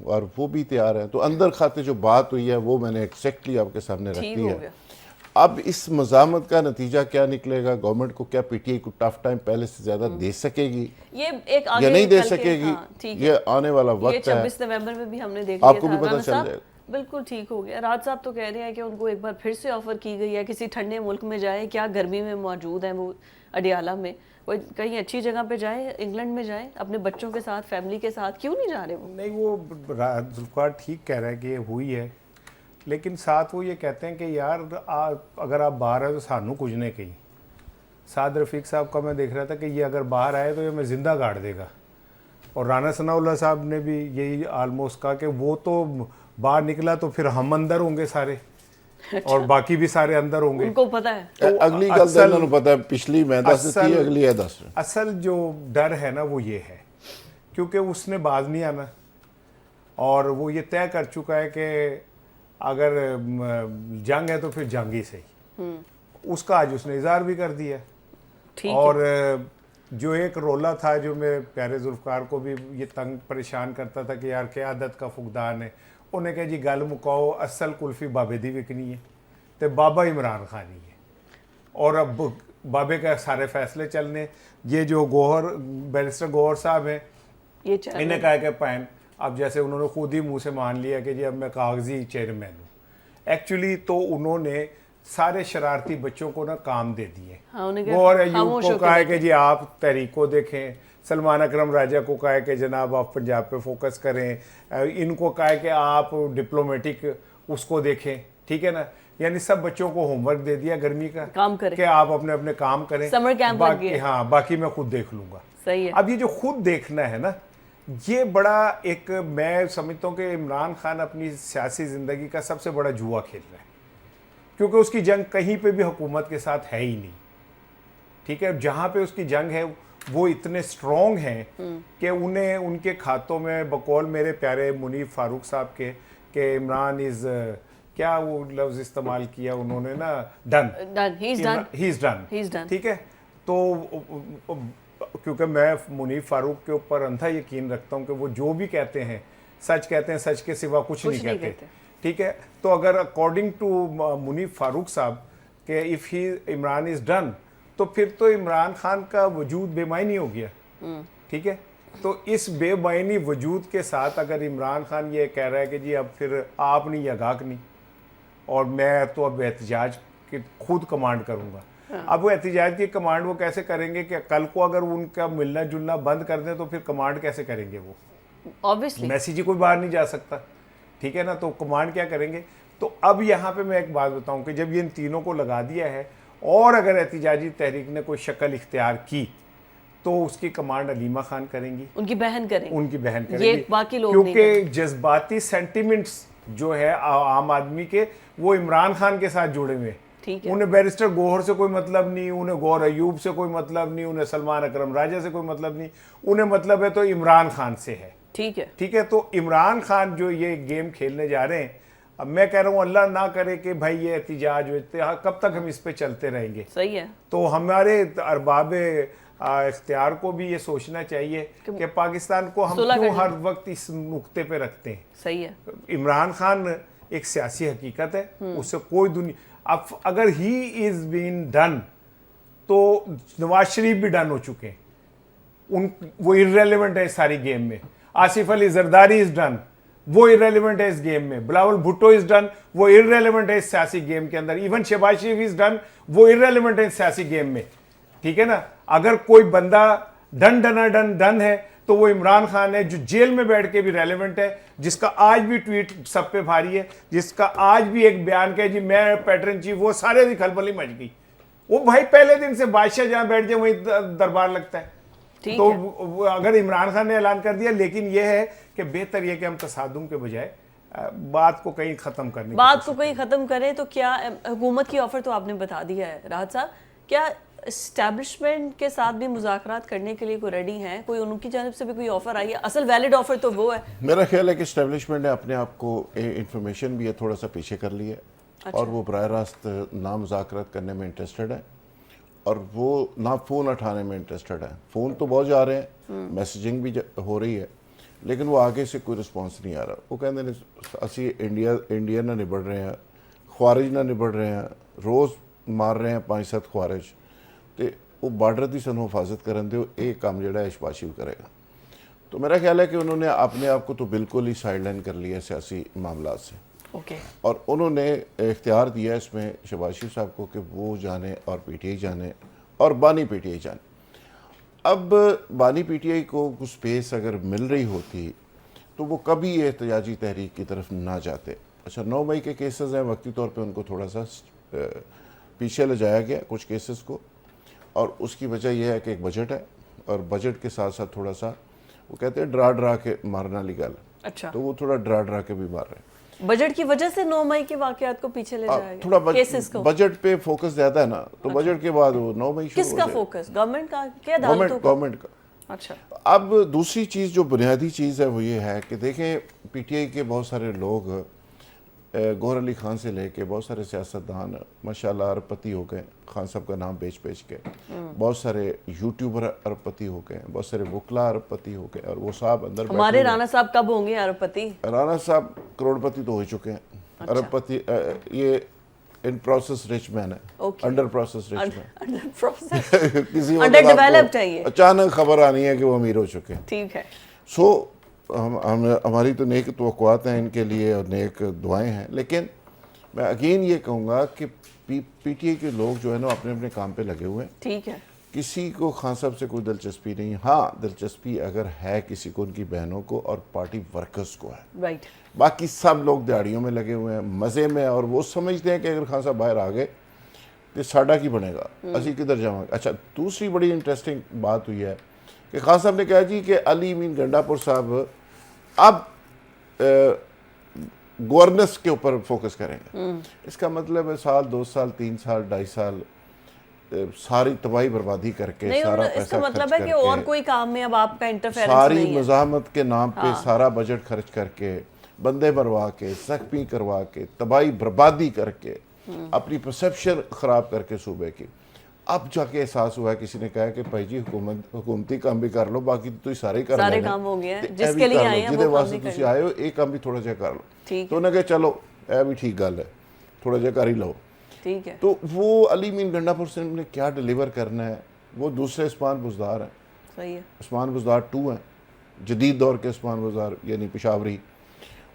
اور وہ بھی تیار ہیں. تو اندر کھاتے جو بات ہوئی ہے وہ میں نے ایگزیکٹلی آپ کے سامنے رکھ دی ہے. اب اس مزاحمت کا نتیجہ کیا نکلے گا؟ گورنمنٹ کو کیا پی ٹی آئی کو ٹف ٹائم پہلے سے زیادہ دے سکے گی یا نہیں دے سکے گی؟ یہ آنے والا وقت ہے. 26 نومبر میں بھی ہم نے دیکھ لیا آپ کو بھی پتہ چل جائے گا. بالکل ٹھیک ہو گیا. راج صاحب تو کہہ رہے ہیں کہ ان کو ایک بار پھر سے آفر کی گئی ہے کسی ٹھنڈے ملک میں جائیں. کیا گرمی میں موجود ہیں وہ اڈیالہ میں؟ کوئی کہیں اچھی جگہ پہ جائیں, انگلینڈ میں جائیں اپنے بچوں کے ساتھ, فیملی کے ساتھ. کیوں نہیں جا رہے وہ؟ نہیں, وہ ذوالفقار ٹھیک کہہ رہا ہے کہ یہ ہوئی ہے, لیکن ساتھ وہ یہ کہتے ہیں کہ یار اگر آپ باہر ہیں تو سانو کچھ نہیں کہیں. سعد رفیق صاحب کا میں دیکھ رہا تھا کہ یہ اگر باہر آئے تو یہ میں زندہ گاڑ دے گا. اور رانا ثناء اللہ صاحب نے بھی یہی آلموسٹ کہا کہ وہ تو باہر نکلا تو پھر ہم اندر ہوں گے سارے اور باقی بھی سارے اندر ہوں گے. ان کو پتہ ہے اگلی گل تو انہوں نے پتہ ہے, پچھلی میں دس دیتی ہے, اگلی ہے 10. اصل جو ڈر ہے نا وہ یہ ہے کیونکہ اس نے باز نہیں آنا اور وہ یہ طے کر چکا ہے کہ اگر جنگ ہے تو پھر جنگ ہی صحیح. اس کا آج اس نے اظہار بھی کر دیا. اور جو ایک رولا تھا جو میرے پیارے ذوالفقار کو بھی یہ تنگ پریشان کرتا تھا کہ یار قیادت کا فقدان ہے, انہیں کہا جی گل مکاؤ, اصل کلفی بابے دی وکنی ہے تو بابا عمران خان ہی ہے اور اب بابے کا سارے فیصلے چلنے. یہ جو بیرسٹر گوہر صاحب ہیں انہیں کہا کہ پائن اب جیسے انہوں نے خود ہی منہ سے مان لیا کہ جی اب میں کاغذی چیئرمین ہوں. ایکچولی تو انہوں نے سارے شرارتی بچوں کو نا کام دے دیے. گوہر ایوب کو کہا ہے کہ جی آپ تحریک کو دیکھیں, سلمان اکرم راجہ کو کہا ہے کہ جناب آپ پنجاب پہ فوکس کریں, ان کو کہا ہے کہ آپ ڈپلومیٹک اس کو دیکھیں, ٹھیک ہے نا. یعنی سب بچوں کو ہوم ورک دے دیا گرمی کا کام کریں کہ آپ اپنے اپنے کام کریں, ہاں باقی میں خود دیکھ لوں گا. اب یہ جو خود دیکھنا ہے نا یہ بڑا ایک میں سمجھتا ہوں کہ عمران خان اپنی سیاسی زندگی کا سب سے بڑا جوا کھیل رہا ہے کیونکہ اس کی جنگ کہیں پہ بھی حکومت کے ساتھ ہے ہی نہیں. ٹھیک ہے, جہاں پہ اس کی جنگ ہے وہ اتنے سٹرونگ ہیں کہ انہیں ان کے کھاتوں میں بقول میرے پیارے منیف فاروق صاحب کے کہ عمران از کیا وہ لفظ استعمال کیا انہوں نے نا, ڈن, ہی از ڈن. ٹھیک ہے, تو کیونکہ میں منیف فاروق کے اوپر اندھا یقین رکھتا ہوں کہ وہ جو بھی کہتے ہیں سچ کہتے ہیں, سچ کے سوا کچھ نہیں کہتے. ٹھیک ہے, تو اگر اکارڈنگ ٹو منیف فاروق صاحب کہ if he Imran is done تو پھر تو عمران خان کا وجود بے معنی ہو گیا. ٹھیک ہے, تو اس بے معنی وجود کے ساتھ اگر عمران خان یہ کہہ رہا ہے کہ جی اب پھر آپ نہیں یا گاک نہیں اور میں تو اب احتجاج کی خود کمانڈ کروں گا. اب وہ احتجاج کی کمانڈ وہ کیسے کریں گے کہ کل کو اگر ان کا ملنا جلنا بند کر دیں تو پھر کمانڈ کیسے کریں گے؟ وہ obviously میسیج ہی کوئی باہر نہیں جا سکتا. ٹھیک ہے نا, تو کمانڈ کیا کریں گے؟ تو اب یہاں پہ میں ایک بات بتاؤں کہ جب یہ ان تینوں کو لگا دیا ہے اور اگر احتجاجی تحریک نے کوئی شکل اختیار کی تو اس کی کمانڈ علیمہ خان کریں گی, ان کی بہن کریں گی, باقی لوگ کیونکہ جذباتی سینٹیمنٹس جو ہے عام آدمی کے وہ عمران خان کے ساتھ جڑے ہوئے. انہیں بیرسٹر گوہر سے کوئی مطلب نہیں, انہیں گوہر ایوب سے کوئی مطلب نہیں, انہیں سلمان اکرم راجہ سے کوئی مطلب نہیں, انہیں مطلب ہے تو عمران خان سے ہے. ٹھیک ہے, تو عمران خان جو یہ گیم کھیلنے جا رہے ہیں, اب میں کہہ رہا ہوں اللہ نہ کرے کہ بھائی یہ احتجاج کب تک ہم اس پہ چلتے رہیں گے. صحیح ہے, تو ہمارے ارباب اختیار کو بھی یہ سوچنا چاہیے کہ پاکستان کو ہم کیوں ہر وقت اس نقطے پہ رکھتے ہیں. صحیح ہے, عمران خان ایک سیاسی حقیقت ہے, اس سے کوئی دنیا اب اگر ہی از بین ڈن تو نواز شریف بھی ڈن ہو چکے ہیں, وہ irrelevant ہے اس ساری گیم میں. آصف علی زرداری از ڈن, وہ irrelevant ہے اس گیم میں. بلاول بھٹو از ڈن, وہ irrelevant ہے اس سیاسی گیم کے اندر. Even Shahbaz Sharif is done, وہ irrelevant ہے اس سیاسی گیم میں. ٹھیک ہے نا, اگر کوئی بندہ ڈن ہے تو وہ عمران خان ہے جو جیل میں بیٹھ کے بھی ریلیونٹ ہے, جس کا آج بھی ٹویٹ سب پہ بھاری ہے, جس کا آج بھی ایک بیان کہ جی میں پیٹرن چیف, وہ سارے دی کھلبلی مچ گئی. وہ بھائی پہلے دن سے بادشاہ جہاں بیٹھ جائے وہیں دربار لگتا ہے. تو اگر عمران خان نے اعلان کر دیا, لیکن یہ ہے کہ بہتر یہ کہ ہم تصادم کے بجائے بات کو کہیں ختم کریں. تو کیا حکومت کی آفر تو آپ نے بتا دیا ہے راحت صاحب, کیا اسٹیبلشمنٹ کے ساتھ بھی مذاکرات کرنے کے لیے کوئی ریڈی ہیں؟ کوئی ان کی جانب سے بھی کوئی آفر آئی ہے؟ اصل ویلڈ آفر تو وہ ہے. میرا خیال ہے کہ اسٹیبلشمنٹ نے اپنے آپ کو انفارمیشن بھی ہے تھوڑا سا پیچھے کر لی ہے, اور وہ براہ راست نہ مذاکرات کرنے میں انٹرسٹڈ ہے, اور وہ نہ فون اٹھانے میں انٹرسٹڈ ہے. فون تو بہت جا رہے ہیں, میسیجنگ بھی ہو رہی ہے, لیکن وہ آگے سے کوئی رسپانس نہیں آ رہا. وہ کہتے ہیں اسی انڈیا نہ نبڑ رہے ہیں, خوارج نہ نبڑ رہے ہیں, روز مار رہے ہیں 5-7 خوارج, تو وہ بارڈر دی سنو حفاظت کرن دے ایک کام جڑا ہے شباز شریف کرے گا. تو میرا خیال ہے کہ انہوں نے اپنے آپ کو تو بالکل ہی سائڈ لائن کر لیا سیاسی معاملات سے, اور انہوں نے اختیار دیا اس میں شہباز شریف صاحب کو کہ وہ جانے اور پی ٹی آئی جانے اور بانی پی ٹی آئی جانے. اب بانی پی ٹی آئی کو کچھ سپیس اگر مل رہی ہوتی تو وہ کبھی احتجاجی تحریک کی طرف نہ جاتے. اچھا 9 مئی کے کیسز ہیں, وقتی طور پہ ان کو تھوڑا سا پیچھے لے جایا گیا کچھ کیسز کو, اور اس کی وجہ یہ ہے کہ ایک بجٹ ہے, اور بجٹ کے ساتھ ساتھ تھوڑا سا وہ کہتے ہیں ڈرا کے مارنا لیگل. اچھا, تو وہ تھوڑا ڈرا کے بھی مار رہے ہیں. بجٹ کی وجہ سے 9 مئی کے واقعات کو پیچھے لے جایا گیا, تھوڑا کیسز کو بجٹ پہ فوکس زیادہ ہے نا, تو بجٹ کے بعد وہ 9 مئی کس کا فوکس, گورنمنٹ کا کہ عدالتوں کا؟ گورنمنٹ کا. اچھا, اب دوسری چیز جو بنیادی چیز ہے وہ یہ ہے کہ دیکھیں پی ٹی آئی کے بہت سارے لوگ گوہر علی خان سے لے کے بہت سارے سیاستدان ماشاءاللہ ارب پتی ہو گئے, خان صاحب کا نام بیچ کے, بہت سارے یوٹیوبر ارب پتی ہو گئے, بہت سارے وکلا ارب پتی ہو گئے, اور وہ صاحب اندر ہمارے رانا صاحب کب ہوں گے ارب پتی؟ رانا صاحب کروڑ پتی تو ہو چکے ہیں. ارب پتی یہ ان پروسیس رچ مین ہے, انڈر پروسیس رچ مین, کسی وقت اچانک خبر آنی ہے کہ وہ امیر ہو چکے ہیں. ٹھیک ہے. سو ہماری تو نیک توقعات ہیں ان کے لیے اور نیک دعائیں ہیں, لیکن میں اگین یہ کہوں گا کہ پی ٹی آئی کے لوگ جو ہے نا اپنے اپنے کام پہ لگے ہوئے ہیں. ٹھیک ہے, کسی کو خان صاحب سے کوئی دلچسپی نہیں. ہاں دلچسپی اگر ہے کسی کو ان کی بہنوں کو اور پارٹی ورکرز کو ہے, رائٹ. باقی سب لوگ دیہڑیوں میں لگے ہوئے ہیں مزے میں, اور وہ سمجھتے ہیں کہ اگر خان صاحب باہر آ گئے تو ساڈا کی بنے گا, اسی کدھر جاؤں گے. اچھا دوسری بڑی انٹرسٹنگ بات ہوئی ہے کہ خان صاحب نے کہا جی کہ علی امین گنڈا پور صاحب اب گورننس کے اوپر فوکس کریں گے. اس کا مطلب ہے 1 سال 2 سال 3 سال 2.5 سال ساری تباہی بربادی کر کے, سارا پیسہ مطلب ہے کہ اور کوئی کام میں اب آپ کا انٹرفیرنس ساری مزاحمت کے نام پہ سارا بجٹ خرچ کر کے, بندے مروا کے, زخمی کروا کے, تباہی بربادی کر کے, اپنی پرسیپشن خراب کر کے صوبے کی. اب جا کے احساس ہوا ہے, کسی نے کہا کہ بھائی جی حکومتی کام بھی کر لو, باقی تو سارے کر لو, سارے کام ہو گئے ہیں جس کے لیے آئے ہیں وہ کام نہیں آئے ہو, ایک کام بھی تھوڑا جا کر لو. تو انہوں نے کہا چلو اے بھی ٹھیک گل ہے, تھوڑا جا کر ہی لو. ٹھیک ہے. تو وہ علی امین گنڈا پور سے نے کیا ڈیلیور کرنا ہے, وہ دوسرے عثمان بزدار ہیں. صحیح ہے. عثمان بزدار 2 ہیں, جدید دور کے عثمان بزدار یعنی پشاوری.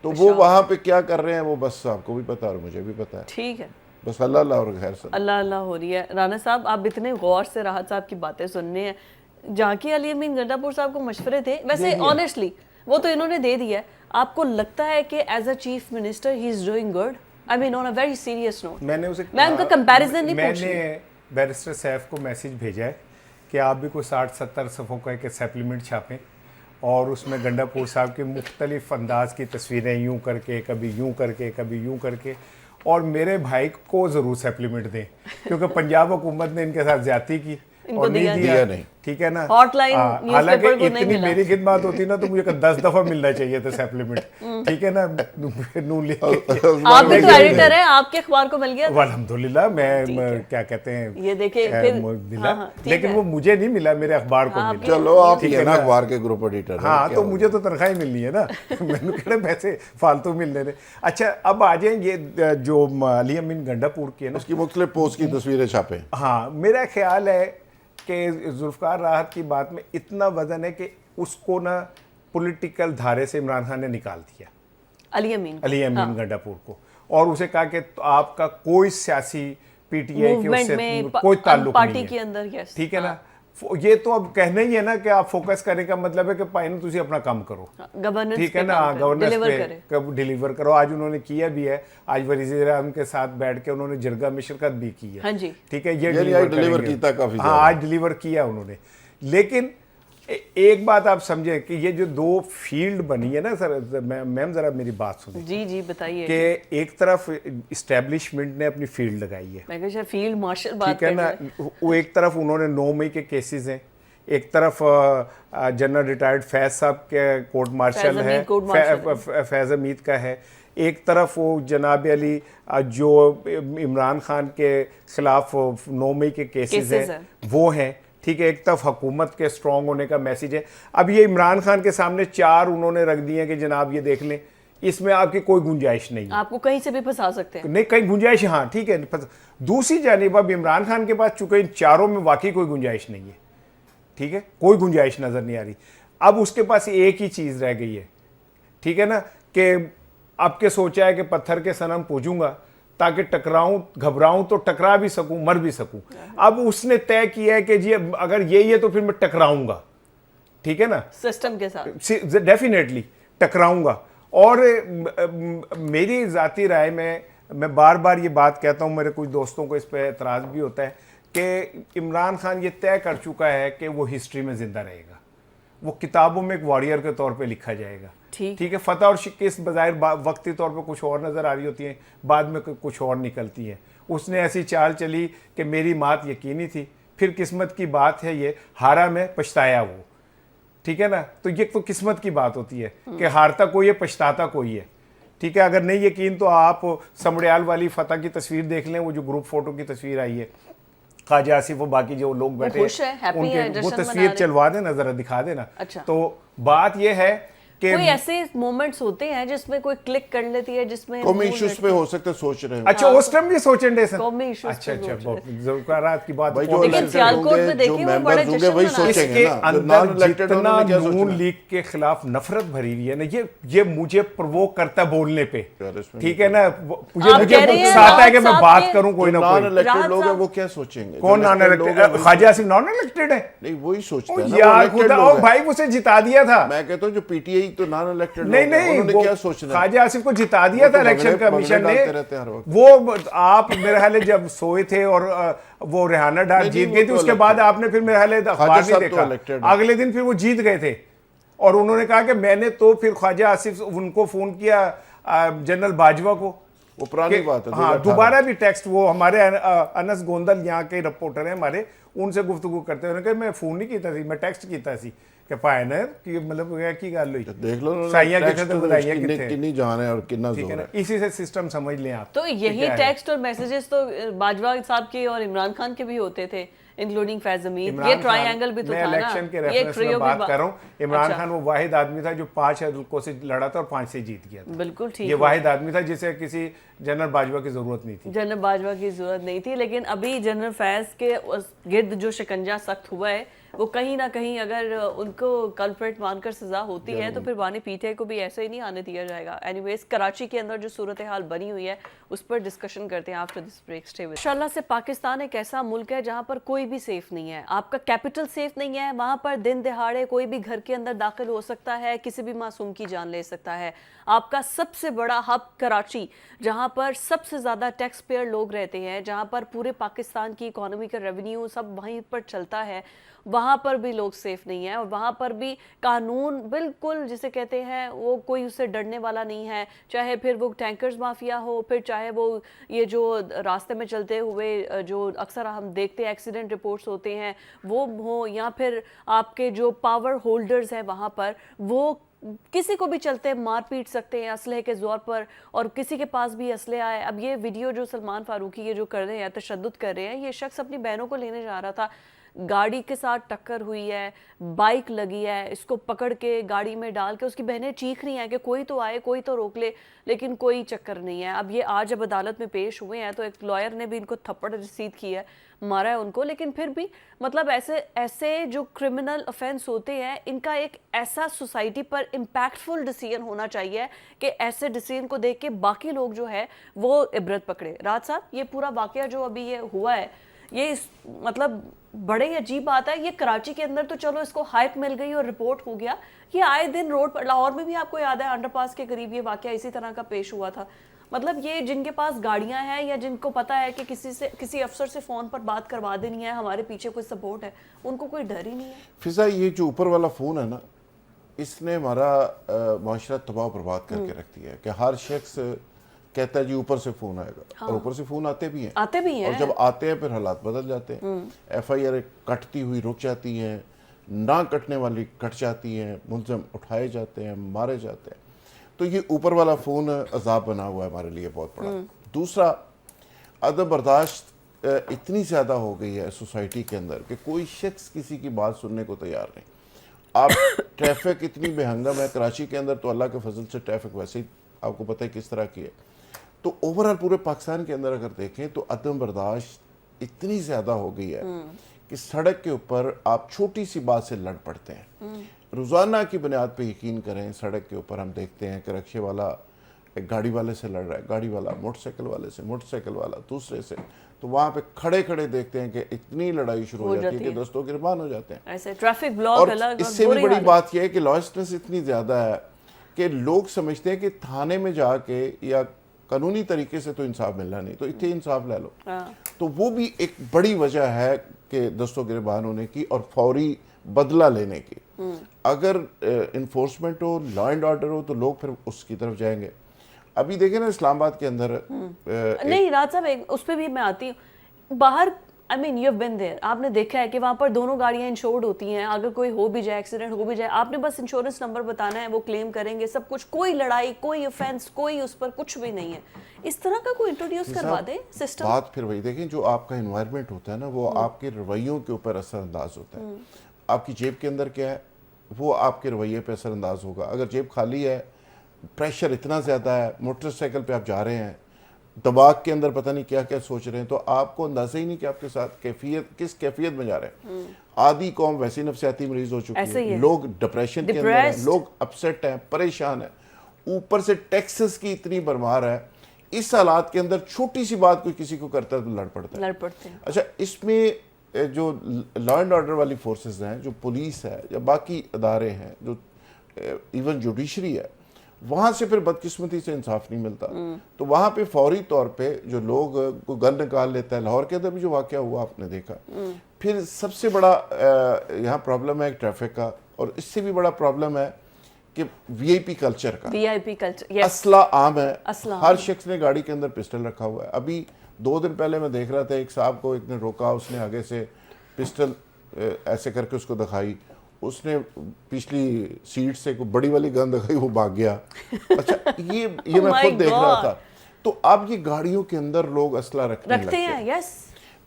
تو وہ وہاں پہ کیا کر رہے ہیں وہ بس آپ کو بھی پتا اور مجھے بھی پتا ہے. ٹھیک ہے, بس اللہ اللہ اور خیر سے اللہ اللہ ہو رہی ہے. رانا صاحب آپ اتنے غور سے راحت صاحب کی باتیں سننے ہیں, جہاں کی علی امین گنڈا پور صاحب کو مشورے تھے ویسے آنیسٹلی وہ تو انہوں نے دے دیا ہے. آپ کو لگتا ہے کہ as a chief minister he is doing good? I mean on a very serious note. میں ان کا کمپیریزن نہیں پوچھ رہی. میں نے بیرسٹر سیف کو میسج بھیجا ہے کہ آپ بھی کوئی 60-70 صفحوں کا ایک سپلیمنٹ چھاپیں, اور اس میں گنڈا پور صاحب کے مختلف انداز کی تصویریں یوں کر کے, کبھی یوں کر کے, کبھی یوں کر کے, اور میرے بھائی کو ضرور سپلیمنٹ دیں, کیونکہ پنجاب حکومت نے ان کے ساتھ زیادتی کی اور نہیں دیا. ٹھیک ہے نا, ہاٹ لائن حالانکہ اتنی میری خدمات ہوتی نا تو مجھے 10 دفعہ ملنا چاہیے تھا سپلیمنٹ. ٹھیک ہے نا, آپ بھی تو ایڈیٹر ہیں, آپ کے اخبار کو مل گیا الحمدللہ. میں کیا کہتے ہیں یہ دیکھیں ملا, لیکن وہ مجھے نہیں ملا, میرے اخبار کو ملا. چلو آپ یہ نا اخبار کے گروپ ایڈیٹر. ہاں تو مجھے تو تنخواہ ملنی ہے نا, میں نے کہا پیسے فالتو ملنے. اچھا اب آ جائیں یہ جو علی امین گنڈا پور کی ہے نا, اس کی مختلف پوسٹ کی تصویریں چھاپیں. ہاں میرا خیال ہے کہ ذوالفقار راحت کی بات میں اتنا وزن ہے کہ اس کو نا پولیٹیکل دھارے سے عمران خان نے نکال دیا, علی امین گنڈا پور کو, اور اسے کہا کہ آپ کا کوئی سیاسی پی ٹی آئی کے اس سے کوئی تعلق نہیں ہے. ٹھیک ہے نا, یہ تو اب کہنا ہی ہے نا کہ آپ فوکس کرنے کا مطلب ہے کہ پائن تجھے اپنا کام کرو. ٹھیک ہے نا, گورننس پہ کب ڈیلیور کرو. آج انہوں نے کیا بھی ہے, آج وزیر اعظم کے ساتھ بیٹھ کے انہوں نے جرگہ میں شرکت بھی کی ہے. ٹھیک ہے, یہ ڈیلیور کیتا کافی. ہاں آج ڈیلیور کیا انہوں نے. لیکن ایک بات آپ سمجھیں کہ یہ جو 2 فیلڈ بنی ہے نا سر, میم ذرا میری بات سنیں. جی بتائیے. کہ ایک طرف اسٹیبلشمنٹ نے اپنی فیلڈ لگائی ہے, میں کہا فیلڈ مارشل بات ٹھیک ہے نا, وہ ایک طرف انہوں نے 9 مئی کے کیسز ہیں, ایک طرف جنرل ریٹائرڈ فیض صاحب کے کورٹ مارشل ہے, فیض حمید کا ہے, ایک طرف وہ جناب علی جو عمران خان کے خلاف 9 مئی کے کیسز ہیں وہ ہیں, ٹھیک ہے, ایک طرف حکومت کے اسٹرانگ ہونے کا میسیج ہے. اب یہ عمران خان کے سامنے 4 انہوں نے رکھ دیے کہ جناب یہ دیکھ لیں, اس میں آپ کی کوئی گنجائش نہیں ہے, آپ کو کہیں سے بھی پھنسا سکتے ہیں, نہیں کہیں گنجائش, ہاں ٹھیک ہے. دوسری جانب اب عمران خان کے پاس چونکہ ان 4 میں واقعی کوئی گنجائش نہیں ہے, ٹھیک ہے, کوئی گنجائش نظر نہیں آ رہی. اب اس کے پاس ایک ہی چیز رہ گئی ہے, ٹھیک ہے نا, کہ اب کے سوچا ہے کہ پتھر کے صنم پوجوں گا تاکہ ٹکراؤں, گھبراؤں تو ٹکرا بھی سکوں, مر بھی سکوں. اب اس نے طے کیا ہے کہ جی اگر یہی ہے تو پھر میں ٹکراؤں گا, ٹھیک ہے نا, سسٹم کے ساتھ ڈیفینیٹلی ٹکراؤں گا. اور میری ذاتی رائے میں بار بار یہ بات کہتا ہوں, میرے کچھ دوستوں کو اس پہ اعتراض بھی ہوتا ہے کہ عمران خان یہ طے کر چکا ہے کہ وہ ہسٹری میں زندہ رہے گا, وہ کتابوں میں ایک وارئر کے طور پہ لکھا جائے گا, ٹھیک ہے. فتح اور شکست بظاہر وقتی طور پہ کچھ اور نظر آ رہی ہوتی ہیں, بعد میں کچھ اور نکلتی ہیں. اس نے ایسی چال چلی کہ میری مات یقینی تھی, پھر قسمت کی بات ہے یہ, ہارا میں پچھتایا وہ, ٹھیک ہے نا. تو یہ تو قسمت کی بات ہوتی ہے کہ ہارتا کوئی ہے, پچھتاتا کوئی ہے, ٹھیک ہے. اگر نہیں یقین تو آپ سمڑیال والی فتح کی تصویر دیکھ لیں, وہ جو گروپ فوٹو کی تصویر آئی ہے, خواجہ آصف وہ باقی جو لوگ بیٹھے ان کے, وہ تصویر چلوا دینا ذرا, دکھا دینا. تو بات یہ ہے کہ کوئی ایسے مومنٹس ہوتے ہیں جس میں کوئی کلک کر لیتی ہے, جس میں قومی ایشوز پہ ہو سکتا ہے سوچ رہے ہیں. اچھا اس ٹائم بھی سوچیں ڈے سن, قومی ایشوز اچھا ضروریات کی بات, لیکن سیالکوٹ میں دیکھیں وہ بڑے جشن وہی منا سوچیں اس گے کے نا, اندر جتنا نون لیگ کے خلاف نفرت بھری ہوئی ہے نا, یہ مجھے پرووک کرتا بولنے پہ, ٹھیک ہے نا, مجھے غصہ آتا ہے کہ میں بات کروں کوئی نہ نان کوئی. الیکٹڈ لوگ ہیں وہ کیا سوچیں گے, کون نان الیکٹڈ؟ خواجہ آصف نان الیکٹڈ ہے, نہیں وہی سوچتے ہیں یار خدا, او بھائی اسے جتا دیا تھا. میں کہتا ہوں جو پی ٹی آئی تو نان الیکٹڈ نہیں کیا سوچنا, خواجہ آصف کو جتا دیا تھا الیکشن کمیشن نے. وہ آپ میرے خیال ہے جب سوئے تھے اور وہ ریحانہ ڈار جیت گئی تھی, اس کے بعد آپ نے پھر میرے خیال ہے اخبار نہیں دیکھا, اگلے دن پھر وہ جیت گئے تھے. اور انہوں نے کہا کہ میں نے تو پھر خواجہ آصف ان کو فون کیا جنرل باجوہ کو, وہ پرانی بات ہے, ہاں دوبارہ بھی ٹیکسٹ, وہ ہمارے انس گوندل یہاں کے رپورٹر ہیں ہمارے, ان سے گفتگو کرتے ہیں, انہوں نے کہا میں فون نہیں کیتا سی, میں ٹیکسٹ کیتا سی کہ پائے نا کہ مطلب کی گل ہوئی, دیکھ لو سائیاں کتنے تو بدائیاں کتنے, کتنی جان ہے اور کتنا زور ہے, اسی سے سسٹم سمجھ لیں آپ. تو یہی ٹیکسٹ اور میسیجز تو باجوہ صاحب کے اور عمران خان کے بھی ہوتے تھے, انکلوڈنگ فیض حمید. یہ ٹرائی اینگل بھی تو تھا نا, میں الیکشن کے ریفرنس میں بات کر رہا ہوں. عمران خان وہ واحد آدمی تھا جو 5 حلقوں سے لڑا تھا اور 5 سے جیت گیا تھا. بالکل ٹھیک, یہ واحد آدمی تھا جسے کسی جنرل باجوہ کی ضرورت نہیں تھی. جنرل باجوہ کی ضرورت نہیں تھی, لیکن ابھی جنرل فیض کے گرد جو شکنجہ سخت ہوا ہے, وہ کہیں نہ کہیں اگر ان کو کلپریٹ مان کر سزا ہوتی ہے تو پھر بانی پیٹھے کو بھی ایسے ہی نہیں آنے دیا جائے گا. اینی ویز کراچی کے اندر جو صورتحال بنی ہوئی ہے اس پر ڈسکشن کرتے ہیں after this break. Stay with. انشاءاللہ سے پاکستان ایک ایسا ملک ہے جہاں پر کوئی بھی سیف نہیں ہے, آپ کا کیپٹل سیف نہیں ہے, وہاں پر دن دہاڑے کوئی بھی گھر کے اندر داخل ہو سکتا ہے, کسی بھی معصوم کی جان لے سکتا ہے. آپ کا سب سے بڑا ہب کراچی, جہاں پر سب سے زیادہ ٹیکس پیئر لوگ رہتے ہیں, جہاں پر پورے پاکستان کی اکانومی کا ریونیو سب وہیں پر چلتا ہے, وہاں پر بھی لوگ سیف نہیں ہیں, اور وہاں پر بھی قانون بالکل جسے کہتے ہیں وہ کوئی اس سے ڈرنے والا نہیں ہے, چاہے پھر وہ ٹینکرز مافیا ہو, پھر چاہے وہ یہ جو راستے میں چلتے ہوئے جو اکثر ہم دیکھتے ہیں ایکسیڈنٹ رپورٹس ہوتے ہیں وہ ہوں, یا پھر آپ کے جو پاور ہولڈرز ہیں وہاں پر, وہ کسی کو بھی چلتے مار پیٹ سکتے ہیں اسلحے کے زور پر, اور کسی کے پاس بھی اسلحہ ہے. اب یہ ویڈیو جو سلمان فاروقی یہ جو کر رہے ہیں, تشدد کر رہے ہیں, یہ شخص اپنی بہنوں کو لینے جا رہا تھا, گاڑی کے ساتھ ٹکر ہوئی ہے, بائک لگی ہے, اس کو پکڑ کے گاڑی میں ڈال کے اس کی بہنیں چیخ رہی ہیں کہ کوئی تو آئے, کوئی تو روک لے, لیکن کوئی چکر نہیں ہے. اب یہ آج جب عدالت میں پیش ہوئے ہیں تو ایک لائر نے بھی ان کو تھپڑ رسید کی ہے, مارا ہے ان کو, لیکن پھر بھی مطلب ایسے جو کرمنل افینس ہوتے ہیں ان کا ایک ایسا سوسائٹی پر امپیکٹفل ڈیسیژن ہونا چاہیے کہ ایسے ڈیسیژن کو دیکھ کے باقی لوگ جو ہے وہ عبرت پکڑے. راج صاحب یہ پورا واقعہ جو ابھی یہ ہوا ہے, یہ مطلب بڑے ہی عجیب بات ہے. یہ کراچی کے اندر تو چلو اس کو ہائپ مل گئی اور رپورٹ ہو گیا, یہ آئے دن روڈ پر, لاہور میں بھی آپ کو یاد ہے انڈر پاس کے قریب یہ واقعہ اسی طرح کا پیش ہوا تھا. مطلب یہ جن کے پاس گاڑیاں ہیں یا جن کو پتا ہے کہ کسی افسر سے فون پر بات کروا دینی ہے, ہمارے پیچھے کوئی سپورٹ ہے, ان کو کوئی ڈر ہی نہیں ہے. فضا یہ جو اوپر والا فون ہے نا, اس نے ہمارا معاشرہ تباہ برباد کر کے رکھ دیا ہے کہ ہر شخص کہتا ہے جی اوپر سے فون آئے گا, اور اوپر سے فون آتے بھی ہیں, اور جب آتے ہیں پھر حالات بدل جاتے ہیں. ایف آئی آر کٹتی ہوئی رک جاتی ہیں, نہ کٹنے والی کٹ جاتی ہیں, ملزم اٹھائے جاتے ہیں, مارے جاتے ہیں. تو یہ اوپر والا فون عذاب بنا ہوا ہے ہمارے لیے بہت بڑا. دوسرا عدم برداشت اتنی زیادہ ہو گئی ہے سوسائٹی کے اندر کہ کوئی شخص کسی کی بات سننے کو تیار نہیں. آپ ٹریفک اتنی بے ہنگم ہے کراچی کے اندر, تو اللہ کے فضل سے ٹریفک ویسے ہی آپ کو پتہ ہے کس طرح کی ہے. تو اوورآل پورے پاکستان کے اندر اگر دیکھیں تو عدم برداشت اتنی زیادہ ہو گئی ہے کہ سڑک کے اوپر آپ چھوٹی سی بات سے لڑ پڑتے ہیں. روزانہ کی بنیاد پہ یقین کریں, سڑک کے اوپر ہم دیکھتے ہیں کہ رکشے والا ایک گاڑی والے سے لڑ رہا ہے, گاڑی والا موٹر سائیکل والے سے, موٹر سائیکل والا دوسرے سے, تو وہاں پہ کھڑے کھڑے دیکھتے ہیں کہ اتنی لڑائی شروع ہو جاتی ہے کہ دوستوں قربان ہو جاتے ہیں. ایسے ٹریفک بلاک اور الگ, اس سے بھی بڑی بات یہ ہے کہ لاسٹنس اتنی زیادہ ہے کہ لوگ سمجھتے ہیں کہ تھانے میں جا کے یا قانونی طریقے سے تو انصاف ملنا نہیں, تو اتنے انصاف لے لو. تو وہ بھی ایک بڑی وجہ ہے کہ دستوں گربان ہونے کی اور فوری بدلہ لینے کی. اگر انفورسمنٹ ہو, لا اینڈ آرڈر ہو, تو لوگ پھر اس کی طرف جائیں گے. ابھی دیکھیں نا اسلام آباد کے اندر نہیں راج صاحب, اس پہ بھی میں آتی ہوں. باہر I mean you have been there, آپ نے دیکھا ہے کہ وہاں پر دونوں گاڑیاں انشورڈ ہوتی ہیں, اگر کوئی ہو بھی جائے, ایکسیڈنٹ ہو بھی جائے, آپ نے بس انشورنس نمبر بتانا ہے, وہ کلیم کریں گے سب کچھ. کوئی لڑائی, کوئی آفینس, کوئی اس پر کچھ بھی نہیں ہے. اس طرح کا کوئی انٹروڈیوس کروا دیں سسٹم. بات پھر وہی دیکھیں, جو آپ کا انوائرمنٹ ہوتا ہے نا, وہ آپ کے رویوں کے اوپر اثر انداز ہوتا ہے. آپ کی جیب کے اندر کیا ہے وہ آپ کے رویے پہ اثر انداز ہوگا. اگر جیب خالی ہے, پریشر اتنا زیادہ ہے, موٹر سائیکل پہ آپ جا رہے ہیں, دماغ کے اندر پتہ نہیں کیا کیا سوچ رہے ہیں, تو آپ کو اندازہ ہی نہیں کہ آپ کے ساتھ کس کیفیت میں جا رہے ہیں. آدھی قوم ویسی نفسیاتی مریض ہو چکی ہے, لوگ ڈپریشن کے اندر ہیں, لوگ اپسیٹ ہیں, پریشان ہیں, اوپر سے ٹیکسز کی اتنی بھرمار ہے. اس حالات کے اندر چھوٹی سی بات کوئی کسی کو کرتا ہے تو لڑ پڑتے ہیں. اچھا, اس میں جو لا اینڈ آرڈر والی فورسز ہیں, جو پولیس ہے یا باقی ادارے ہیں, جو ایون جوڈیشری ہے, وہاں سے پھر بدقسمتی سے انصاف نہیں ملتا. تو وہاں پہ فوری طور پہ جو لوگ کو گن نکال لیتا ہے. لاہور کے اندر بھی جو واقعہ ہوا آپ نے دیکھا. پھر سب سے بڑا یہاں پرابلم ہے ٹریفک کا, اور اس سے بھی بڑا پرابلم ہے کہ وی آئی پی کلچر کا. وی آئی پی کلچر, اسلحہ عام ہے, ہر شخص نے گاڑی کے اندر پسٹل رکھا ہوا ہے. ابھی 2 دن پہلے میں دیکھ رہا تھا, ایک صاحب کو ایک نے روکا, اس نے آگے سے پسٹل ایسے کر کے اس کو دکھائی, اس نے پچھلی سیٹ سے کوئی بڑی والی گن دکھائی, وہ بھاگ گیا. اچھا, یہ میں خود دیکھ رہا تھا. تو اب یہ گاڑیوں کے اندر لوگ اسلحہ رکھتے ہیں. یس,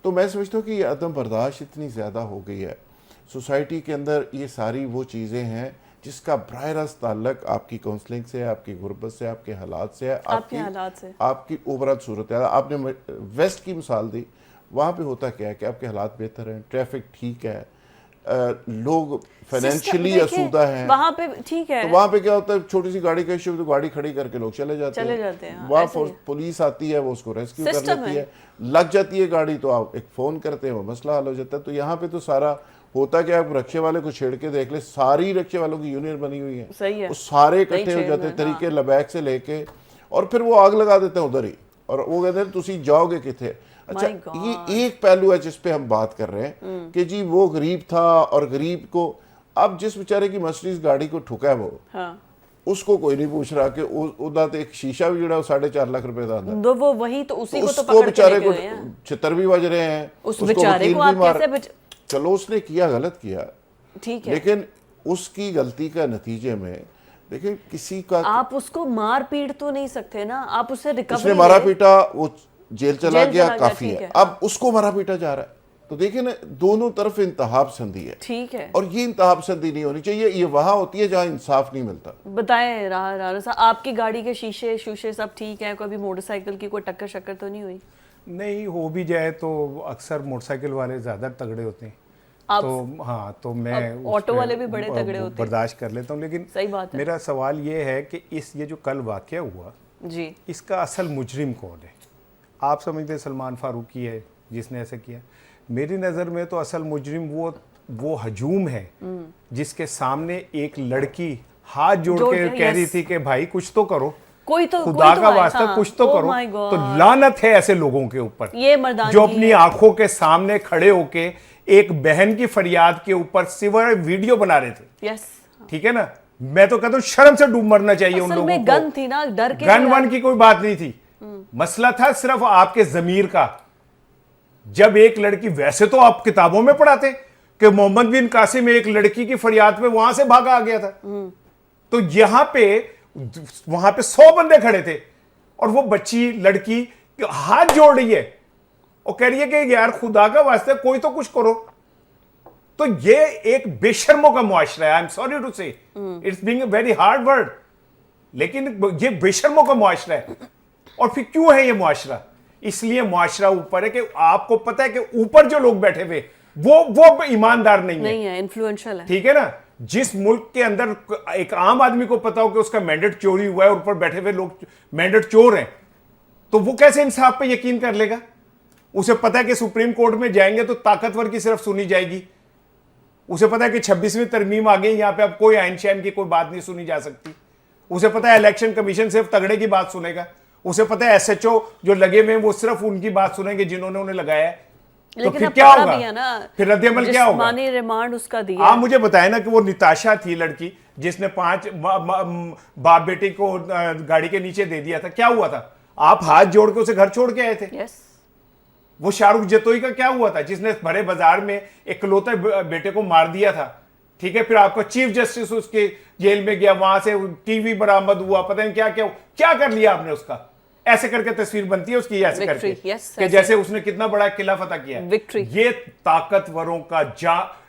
تو میں سمجھتا ہوں کہ یہ عدم برداشت اتنی زیادہ ہو گئی ہے سوسائٹی کے اندر. یہ ساری وہ چیزیں ہیں جس کا براہ راست تعلق آپ کی کاؤنسلنگ سے, آپ کی غربت سے, آپ کے حالات سے ہے, آپ کی اوورآل صورت ہے. آپ نے ویسٹ کی مثال دی, وہاں پہ ہوتا کیا ہے کہ آپ کے حالات بہتر ہیں, ٹریفک ٹھیک ہے, لوگ فائنینشلی اسودہ ہیں, وہاں پہ ٹھیک ہے. تو وہاں پہ کیا ہوتا ہے, چھوٹی سی گاڑی کا ایشو, تو گاڑی کھڑی کر کے لوگ چلے جاتے ہیں. وہاں پولیس آتی ہے, وہ اس کو ریسکیو کر لیتی ہے, لگ جاتی ہے گاڑی, تو آپ ایک فون کرتے ہیں, وہ مسئلہ حل ہو جاتا ہے. تو یہاں پہ تو سارا ہوتا کہ آپ رکشے والے کو چھیڑ کے دیکھ لیں, ساری رکشے والوں کی یونین بنی ہوئی ہے, وہ سارے اکٹھے ہو جاتے ہیں طریقے لبیک سے لے کے, اور پھر وہ آگ لگا دیتے ہیں ادھر ہی, اور وہ کہتے ہیں تسی جاؤ گے کتنے. اچھا, یہ ایک پہلو ہے جس پہ ہم بات کر رہے ہیں کہ جی وہ غریب تھا, اور غریب کو اب جس بیچارے کی مرسیڈیز گاڑی کو ٹھکا ہے, وہ اس کو کوئی نہیں پوچھ رہا کہ ادھر تو ایک شیشہ بھی جڑا 4.5 لاکھ روپے دا ہے, وہ وہی تو اسی کو تو پکڑ کے بیچارے کو چھتر بھی بج رہے ہیں, اس بیچارے کو آپ کیسے, چلو اس نے کیا, غلط کیا ٹھیک ہے, لیکن اس کی غلطی کا نتیجے میں دیکھیں کسی کا, آپ اس کو مار پیٹ تو نہیں سکتے نا, آپ اسے ریکوری, اس نے مارا پیٹا, وہ جیل چلا گیا, کافی ہے. اب اس کو مارا پیٹا جا رہا ہے. تو دیکھیں نا, دونوں طرف انتہا پسندی ہے, ٹھیک ہے, اور یہ انتہا پسندی نہیں ہونی چاہیے. یہ وہاں ہوتی ہے جہاں انصاف نہیں ملتا. بتائیں رانا صاحب, آپ کی گاڑی کے شیشے سب ٹھیک ہیں, کوئی موٹر سائیکل کی کوئی ٹکر شکر تو نہیں ہوئی؟ نہیں, ہو بھی جائے تو اکثر موٹر سائیکل والے زیادہ تگڑے ہوتے ہیں, تو ہاں, تو میں آٹو والے بھی بڑے تگڑے ہوتے ہیں, برداشت کر لیتا ہوں. لیکن میرا سوال یہ ہے کہ یہ جو کل واقعہ ہوا, جی, اس کا اصل مجرم کون ہے؟ آپ سمجھتے ہیں سلمان فاروقی ہے جس نے ایسا کیا؟ میری نظر میں تو اصل مجرم وہ ہجوم ہے جس کے سامنے ایک لڑکی ہاتھ جوڑ کے کہہ رہی تھی کہ بھائی کچھ تو کرو, خدا کا واسطہ کچھ تو کرو. تو لعنت ہے ایسے لوگوں کے اوپر جو اپنی آنکھوں کے سامنے کھڑے ہو کے ایک بہن کی فریاد کے اوپر سوائے ویڈیو بنا رہے تھے. ٹھیک ہے نا, میں تو کہتا ہوں شرم سے ڈوب مرنا چاہیے ان لوگوں کو. گن تھی نا, ڈر کے, گن ون کی کوئی بات نہیں تھی, مسئلہ تھا صرف آپ کے ضمیر کا. جب ایک لڑکی, ویسے تو آپ کتابوں میں پڑھاتے کہ محمد بن قاسم ایک لڑکی کی فریاد پہ وہاں سے بھاگا آ گیا تھا, تو یہاں پہ وہاں پہ 100 بندے کھڑے تھے, اور وہ بچی لڑکی ہاتھ جوڑ رہی ہے. اور کہہ رہی ہے کہ یار خدا کا واسطہ کوئی تو کچھ کرو. تو یہ ایک بے شرموں کا معاشرہ ہے. I'm sorry to say it's being a very hard word, لیکن یہ بے شرموں کا معاشرہ ہے. اور پھر کیوں ہے یہ معاشرہ؟ اس لیے معاشرہ اوپر ہے کہ آپ کو پتہ ہے کہ اوپر جو لوگ بیٹھے ہوئے وہ ایماندار نہیں ہے, انفلوئنشل ہے. ٹھیک ہے نا. جس ملک کے اندر ایک عام آدمی کو پتا ہو کہ اس کا مینڈیٹ چوری ہوا ہے اور اوپر بیٹھے ہوئے لوگ مینڈیٹ چور ہیں, تو وہ کیسے انصاف پہ یقین کر لے گا؟ اسے پتا ہے کہ سپریم کورٹ میں جائیں گے تو طاقتور کی صرف سنی جائے گی. اسے پتا ہے کہ 26ویں ترمیم آ گئی, یہاں پہ اب کوئی آئین شائن کی کوئی بات نہیں سنی جا سکتی. اسے پتا ہے الیکشن کمیشن صرف تگڑے کی بات سنے گا. اسے پتا ہے ایس ایچ او جو لگے ہوئے وہ صرف ان کی بات سنیں گے جنہوں نے انہیں لگایا ہے. تو پھر کیا ہوگا؟ پھر رد عمل کیا ہوگا؟ جسمانی ریمانڈ اس کا دیا. آپ مجھے بتائیں نا کہ وہ نتاشا تھی لڑکی جس نے 5 باپ بیٹی کو گاڑی کے نیچے دے دیا تھا, کیا ہوا تھا؟ آپ ہاتھ جوڑ کے اسے گھر چھوڑ کے آئے تھے. وہ شاہ رخ جتوئی کا کیا ہوا تھا جس نے بڑے بازار میں ایک کلوتے بیٹے کو مار دیا تھا؟ ٹھیک ہے, پھر آپ کا چیف جسٹس اس کے جیل میں گیا, وہاں سے ٹی وی برآمد ہوا, پتہ نہیں کیا کر لیا آپ نے اس کا. ایسے کر کے تصویر بنتی ہے اس کی, ایسے کر کے کہ جیسے اس نے کتنا بڑا قلعہ فتح کیا ہے. یہ طاقتوروں کا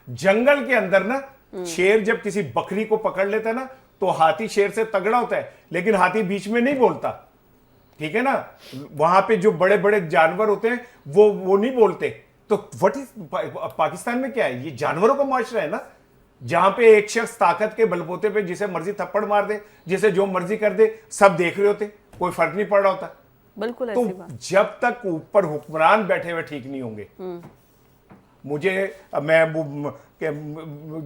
جنگل کے اندر نا, شیر جب کسی بکری کو پکڑ لیتا ہے نا تو ہاتھی شیر سے تگڑا ہوتا ہے, لیکن ہاتھی بیچ میں نہیں بولتا. ٹھیک ہے نا, وہاں پہ جو بڑے بڑے جانور ہوتے ہیں وہ نہیں بولتے. تو پاکستان میں کیا ہے؟ یہ جانوروں کا معاشرہ ہے نا, جہاں پہ ایک شخص طاقت کے بلبوتے پہ جسے مرضی تھپڑ مار دے, جسے جو مرضی کر دے, سب دیکھ رہے ہوتے, کوئی فرق نہیں پڑ رہا ہوتا. بالکل. تو جب تک اوپر حکمران بیٹھے ہوئے ٹھیک نہیں ہوں گے, میں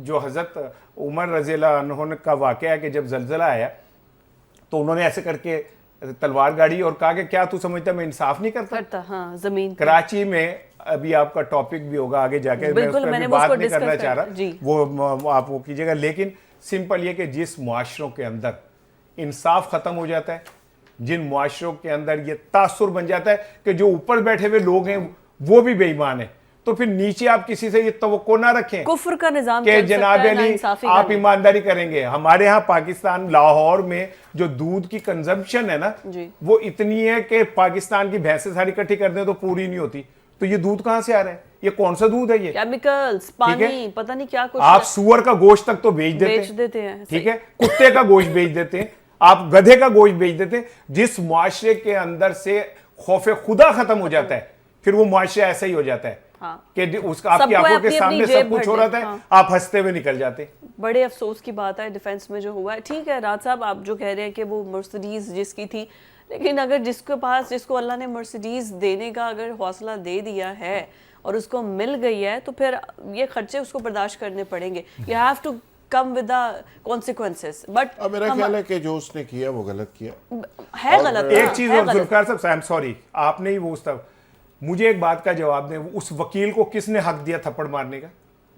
جو حضرت عمر رضی اللہ عنہ کا واقعہ ہے کہ جب زلزلہ آیا تو انہوں نے ایسے کر کے تلوار گاڑی اور کہا کہ کیا تو سمجھتا میں انصاف نہیں کرتا؟ ہاں, زمین کراچی میں ابھی آپ کا ٹاپک بھی ہوگا آگے جا کے, میں اس پر بات نہیں کرنا چاہ رہا, وہ آپ وہ کیجئے گا. لیکن سمپل یہ کہ جس معاشروں کے اندر انصاف ختم ہو جاتا ہے, جن معاشروں کے اندر یہ تاثر بن جاتا ہے کہ جو اوپر بیٹھے ہوئے لوگ ہیں وہ بھی بے ایمان ہیں, تو پھر نیچے آپ کسی سے یہ توقع نہ رکھیں کفر کا نظام کہ جناب علی آپ ایمانداری کریں گے. ہمارے ہاں پاکستان لاہور میں جو دودھ کی کنزمپشن ہے نا وہ اتنی ہے کہ پاکستان کی بھینسیں ساری اکٹھی کر دیں تو پوری نہیں ہوتی. تو یہ دودھ کہاں سے آ رہا ہے؟ یہ کون سا دودھ ہے؟ یہ کیمیکلز, پانی, پتہ نہیں کیا کچھ. آپ سور کا گوشت تک تو بیچ دیتے ہیں, ٹھیک ہے, کتے کا گوشت بیچ دیتے ہیں, آپ گدھے کا گوشت بیچ دیتے ہیں. جس معاشرے کے اندر سے خوف خدا ختم ہو جاتا ہے پھر وہ معاشرہ ایسا ہی ہو جاتا ہے کہ اس کا آپ کی آنکھوں کے سامنے سب کچھ ہو رہا ہے, آپ ہنستے ہوئے نکل جاتے. بڑے افسوس کی بات ہے ڈیفنس میں جو ہوا ہے. ٹھیک ہے راج صاحب, آپ جو کہہ رہے ہیں کہ وہ مرسڈیز جس کی تھی, لیکن اگر جس کے پاس, جس کو اللہ نے مرسڈیز دینے کا اگر حوصلہ دے دیا ہے اور اس کو مل گئی ہے, تو پھر یہ خرچے اس کو برداشت کرنے پڑیں گے. You have to come with the consequences. But میرا خیال ہے کہ جو اس نے کیا وہ غلط کیا ہے. غلط ایک چیز اور ذوالفقار صاحب, I'm sorry, آپ نے ہی وہ مجھے ایک بات کا جواب دیں, اس وکیل کو کس نے حق دیا تھپڑ مارنے کا؟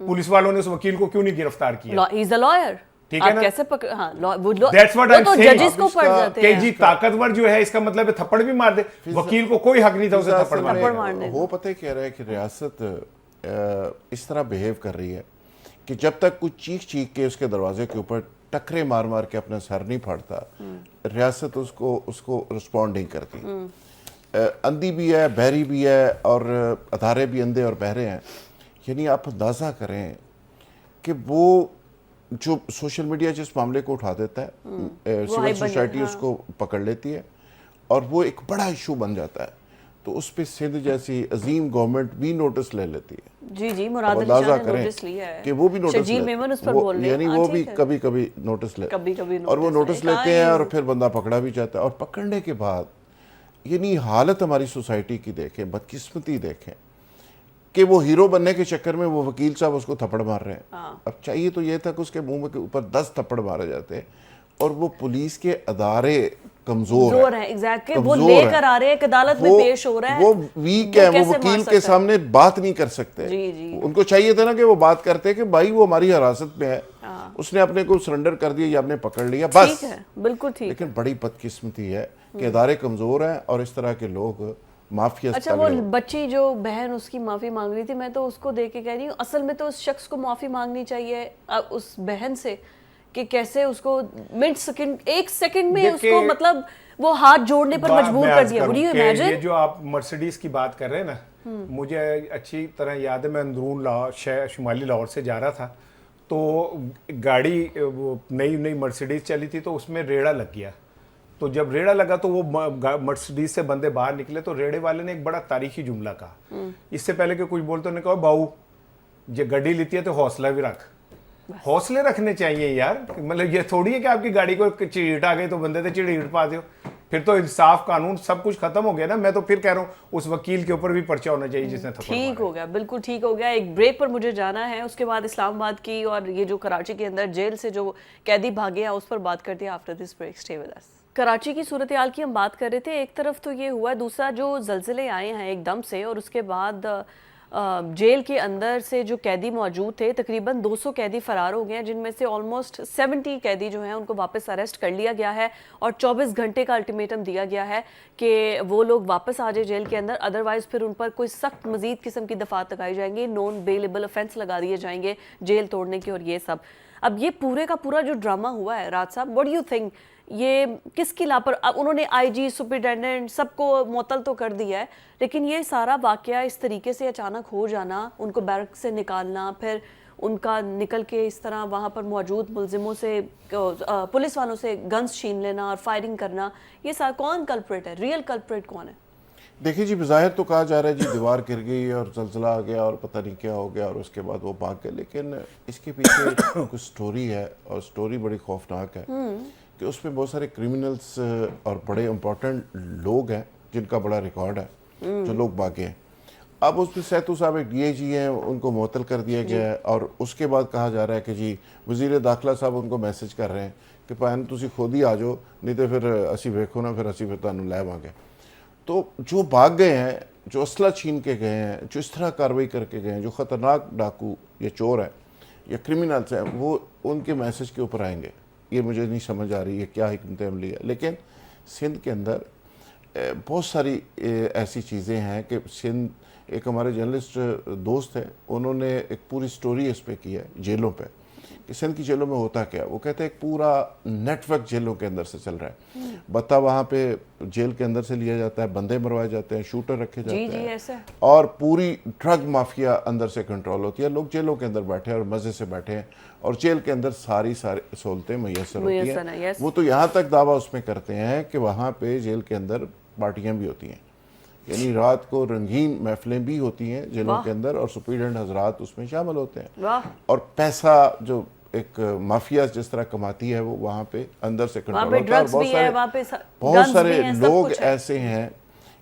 پولیس والوں نے اس وکیل کو کیوں نہیں گرفتار کیا؟ He's a lawyer. ٹھیک ہے نا, That's what I'm saying. کہ جی طاقتور جو ہے اس کا مطلب ہے تھپڑ بھی مار دے, وکیل کو کوئی حق نہیں تھا اسے تھپڑ مارنے. وہ پتہ کہہ رہا ہے کہ ریاست اس طرح بیہیو کر رہی ہے کہ جب تک کچھ چیخ کے اس کے دروازے کے اوپر ٹکرے مار کے اپنا سر نہیں پھاڑتا, ریاست اس کو رسپونڈ نہیں کرتی. اندھی بھی ہے, بہری بھی ہے, اور ادارے بھی اندھے اور بہرے ہیں. یعنی آپ اندازہ کریں کہ وہ جو سوشل میڈیا جس معاملے کو اٹھا دیتا ہے, سول سوسائٹی اس کو پکڑ لیتی ہے اور وہ ایک بڑا ایشو بن جاتا ہے, تو اس پہ سندھ جیسی عظیم گورنمنٹ بھی نوٹس لے لیتی ہے. جی مراد علی شاہ نے نوٹس لیا ہے کہ وہ بھی نوٹس شجیل میمن اس پر بول رہے ہیں, یعنی وہ بھی کبھی نوٹس لیتے, اور وہ نوٹس لیتے ہیں اور پھر بندہ پکڑا بھی جاتا ہے. اور پکڑنے کے بعد یعنی حالت ہماری سوسائٹی کی دیکھیں, بدقسمتی دیکھیں کہ وہ ہیرو بننے کے چکر میں وہ وکیل صاحب اس کو تھپڑ مار رہے ہیں. اب چاہیے تو یہ تھا کہ اس کے منہ کے اوپر 10 تھپڑ مارے جاتے, اور وہ پولیس کے ادارے کمزور ہیں. ایگزیکٹلی, وہ لے کر آ رہے ہیں, عدالت میں پیش ہو رہا ہے, وہ ویک ہیں, وہ وکیل کے سامنے بات نہیں کر سکتے. ان کو چاہیے تھا نا کہ وہ بات کرتے کہ بھائی وہ ہماری حراست میں ہے, اس نے اپنے کو سرنڈر کر دیا یا آپ نے پکڑ لیا, بس. بالکل ٹھیک. لیکن بڑی بدقسمتی ہے کہ ادارے کمزور ہیں اور اس طرح کے لوگ مافیا. اچھا, وہ بچی جو بہن اس کی معافی مانگ رہی تھی, میں تو اس کو دیکھ کے کہہ رہی ہوں اصل میں تو اس شخص کو معافی مانگنی چاہیے اس بہن سے کہ کیسے اس کو منٹ سیکنڈ, 1 سیکنڈ میں اس کو مطلب وہ ہاتھ جوڑنے پر مجبور کر دیا. Would you imagine? یہ جو آپ مرسیڈیز کی بات کر رہے ہیں نا, مجھے اچھی طرح یاد ہے, میں اندرون شمالی لاہور سے جا رہا تھا, تو گاڑی وہ نئی مرسیڈیز چلی تھی, تو اس میں ریڑا لگ گیا. تو جب ریڑا لگا تو وہ مرسیڈیز سے بندے باہر نکلے, تو ریڑے والے نے ایک بڑا تاریخی جملہ کہا, اس سے پہلے کہ کچھ بولتے انہوں نے کہا باؤ یہ گاڑی لیتی ہے تو حوصلہ بھی رکھ. حوصلے رکھنے چاہیے یار, مطلب یہ تھوڑی ہے کہ آپ کی گاڑی کو چیڑ آ گئی تو بندے تے چیڑ پا دو, پھر تو انصاف قانون سب کچھ ختم ہو گیا نا. میں تو پھر کہہ رہا ہوں اس وکیل کے اوپر بھی پرچہ ہونا چاہیے جس نے تھپڑ مارا. ٹھیک ہو گیا, بالکل ٹھیک ہو گیا. ایک بریک پر مجھے جانا ہے, اس کے بعد اسلام آباد کی اور یہ جو کراچی کے اندر جیل سے جو قیدی بھاگے ہیں اس پر بات کرتے ہیں after this break. Stay with us. Karachi کی صورتحال کی ہم بات کر رہے تھے. ایک طرف تو یہ ہوا ہے, دوسرا جو زلزلے آئے ہیں ایک دم سے, اور اس کے بعد جیل کے اندر سے جو قیدی موجود تھے تقریباً 200 قیدی فرار ہو گئے ہیں, جن میں سے آلموسٹ 70 قیدی جو ہیں ان کو واپس اریسٹ کر لیا گیا ہے, اور 24 گھنٹے کا الٹیمیٹم دیا گیا ہے کہ وہ لوگ واپس آ جائے جیل کے اندر, ادروائز پھر ان پر کوئی سخت مزید قسم کی دفعات لگائی جائیں گی, نون بیلیبل افینس لگا دیے جائیں گے جیل توڑنے کے اور یہ سب. اب یہ پورے کا پورا جو ڈرامہ ہوا ہے راج صاحب, واٹ ڈو یو تھنک, یہ کس کی انہوں نے آئی جی سپرنٹینڈنٹ سب کو معطل تو کر دیا ہے, لیکن یہ سارا واقعہ اس طریقے سے اچانک ہو جانا, ان کو بیرک سے نکالنا, پھر ان کا نکل کے اس طرح وہاں پر موجود ملزموں سے پولیس والوں سے گنز چھین لینا اور فائرنگ کرنا, یہ سارا کون کلپریٹ ہے, ریئل کلپریٹ کون ہے؟ دیکھیے جی, بظاہر تو کہا جا رہا ہے جی دیوار گر گئی اور زلزلہ آ گیا اور پتہ نہیں کیا ہو گیا اور اس کے بعد وہ بھاگ گئے, لیکن اس کے پیچھے کچھ سٹوری ہے, اور سٹوری بڑی خوفناک ہے کہ اس میں بہت سارے کرمنلز اور بڑے امپورٹنٹ لوگ ہیں جن کا بڑا ریکارڈ ہے, جو لوگ بھاگے ہیں. اب اس میں سیتو صاحب ایک ڈی اے جی ہیں, ان کو معطل کر دیا گیا ہے, اور اس کے بعد کہا جا رہا ہے کہ جی وزیر داخلہ صاحب ان کو میسج کر رہے ہیں کہ پہن تسی خود ہی آ جاؤ, نہیں تو پھر اسی ویکھو نا, پھر اسی پھر تانوں لے آواں گے. تو جو بھاگ گئے ہیں, جو اسلحہ چھین کے گئے ہیں, جو اس طرح کارروائی کر کے گئے ہیں, جو خطرناک ڈاکو یا چور ہیں یا کرمنلز ہیں, وہ ان کے میسج کے اوپر آئیں گے. یہ مجھے نہیں سمجھ آ رہی ہے کیا حکمت عملی ہے. لیکن سندھ کے اندر بہت ساری ایسی چیزیں ہیں کہ سندھ, ایک ہمارے جرنلسٹ دوست ہیں, انہوں نے ایک پوری سٹوری اس پہ کی ہے جیلوں پہ, کہ سندھ کی جیلوں میں ہوتا کیا. وہ کہتے ہیں ایک پورا نیٹ ورک جیلوں کے اندر سے چل رہا ہے. بتا وہاں پہ جیل کے اندر سے لیا جاتا ہے, بندے مروائے جاتے ہیں, شوٹر رکھے جاتے ہیں, اور پوری ڈرگ مافیا اندر سے کنٹرول ہوتی ہے. لوگ جیلوں کے اندر بیٹھے ہیں اور مزے سے بیٹھے ہیں, اور جیل کے اندر ساری سہولتیں میسر ہوتی ہیں. وہ تو یہاں تک دعویٰ اس میں کرتے ہیں کہ وہاں پہ جیل کے اندر پارٹیاں بھی ہوتی ہیں, یعنی رات کو رنگین محفلیں بھی ہوتی ہیں جیلوں کے اندر, اور سپرنٹینڈنٹ حضرات اس میں شامل ہوتے ہیں, اور پیسہ جو ایک مافیا جس طرح کماتی ہے وہ وہاں پہ اندر سے کنٹرول ہوتا ہے. اور بہت سارے لوگ ایسے ہیں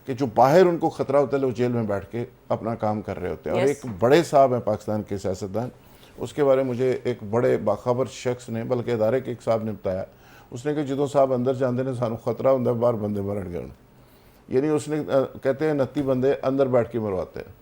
کہ جو باہر ان کو خطرہ ہوتا ہے, وہ جیل میں بیٹھ کے اپنا کام کر رہے ہوتے ہیں. اور ایک بڑے صاحب ہیں پاکستان کے سیاستدان, اس کے بارے میں مجھے ایک بڑے باخبر شخص نے, بلکہ ادارے کے ایک صاحب نے بتایا, اس نے کہ جدوں صاحب اندر جاندے نے سانو خطرہ ہوتا ہے باہر بندے مرن گئے. یعنی اس نے کہتے ہیں 29 بندے اندر بیٹھ کے مرواتے ہیں.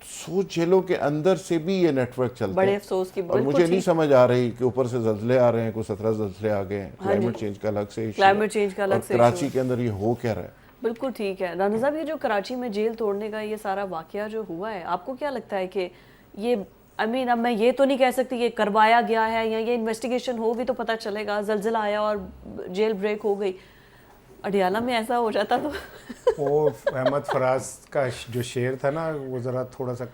سو جیلوں کے اندر سے بھی یہ نیٹ ورک چلتا ہے. بڑے افسوس کی, اور مجھے نہیں سمجھ آ رہی کہ اوپر سے زلزلے آ رہے ہیں, کوئی 17 زلزلے آ گئے ہیں, کلائمیٹ چینج کا الگ سے ایشو ہے, اور کراچی کے اندر یہ ہو کیا رہا ہے. بالکل ٹھیک ہے. رانا صاحب, یہ جو کراچی میں جیل توڑنے کا یہ سارا واقعہ جو ہوا ہے, آپ کو کیا لگتا ہے کہ یہ اب میں یہ تو نہیں کہہ سکتی یہ کروایا گیا ہے, یا یہ انویسٹیگیشن ہوگی تو پتہ چلے گا, زلزلہ آیا اور جیل بریک ہو گئی, اڈیالہ میں ایسا ہو جاتا تو وہ احمد فراز کا جو شعر تھا نا, وہ ذرا تھوڑا سا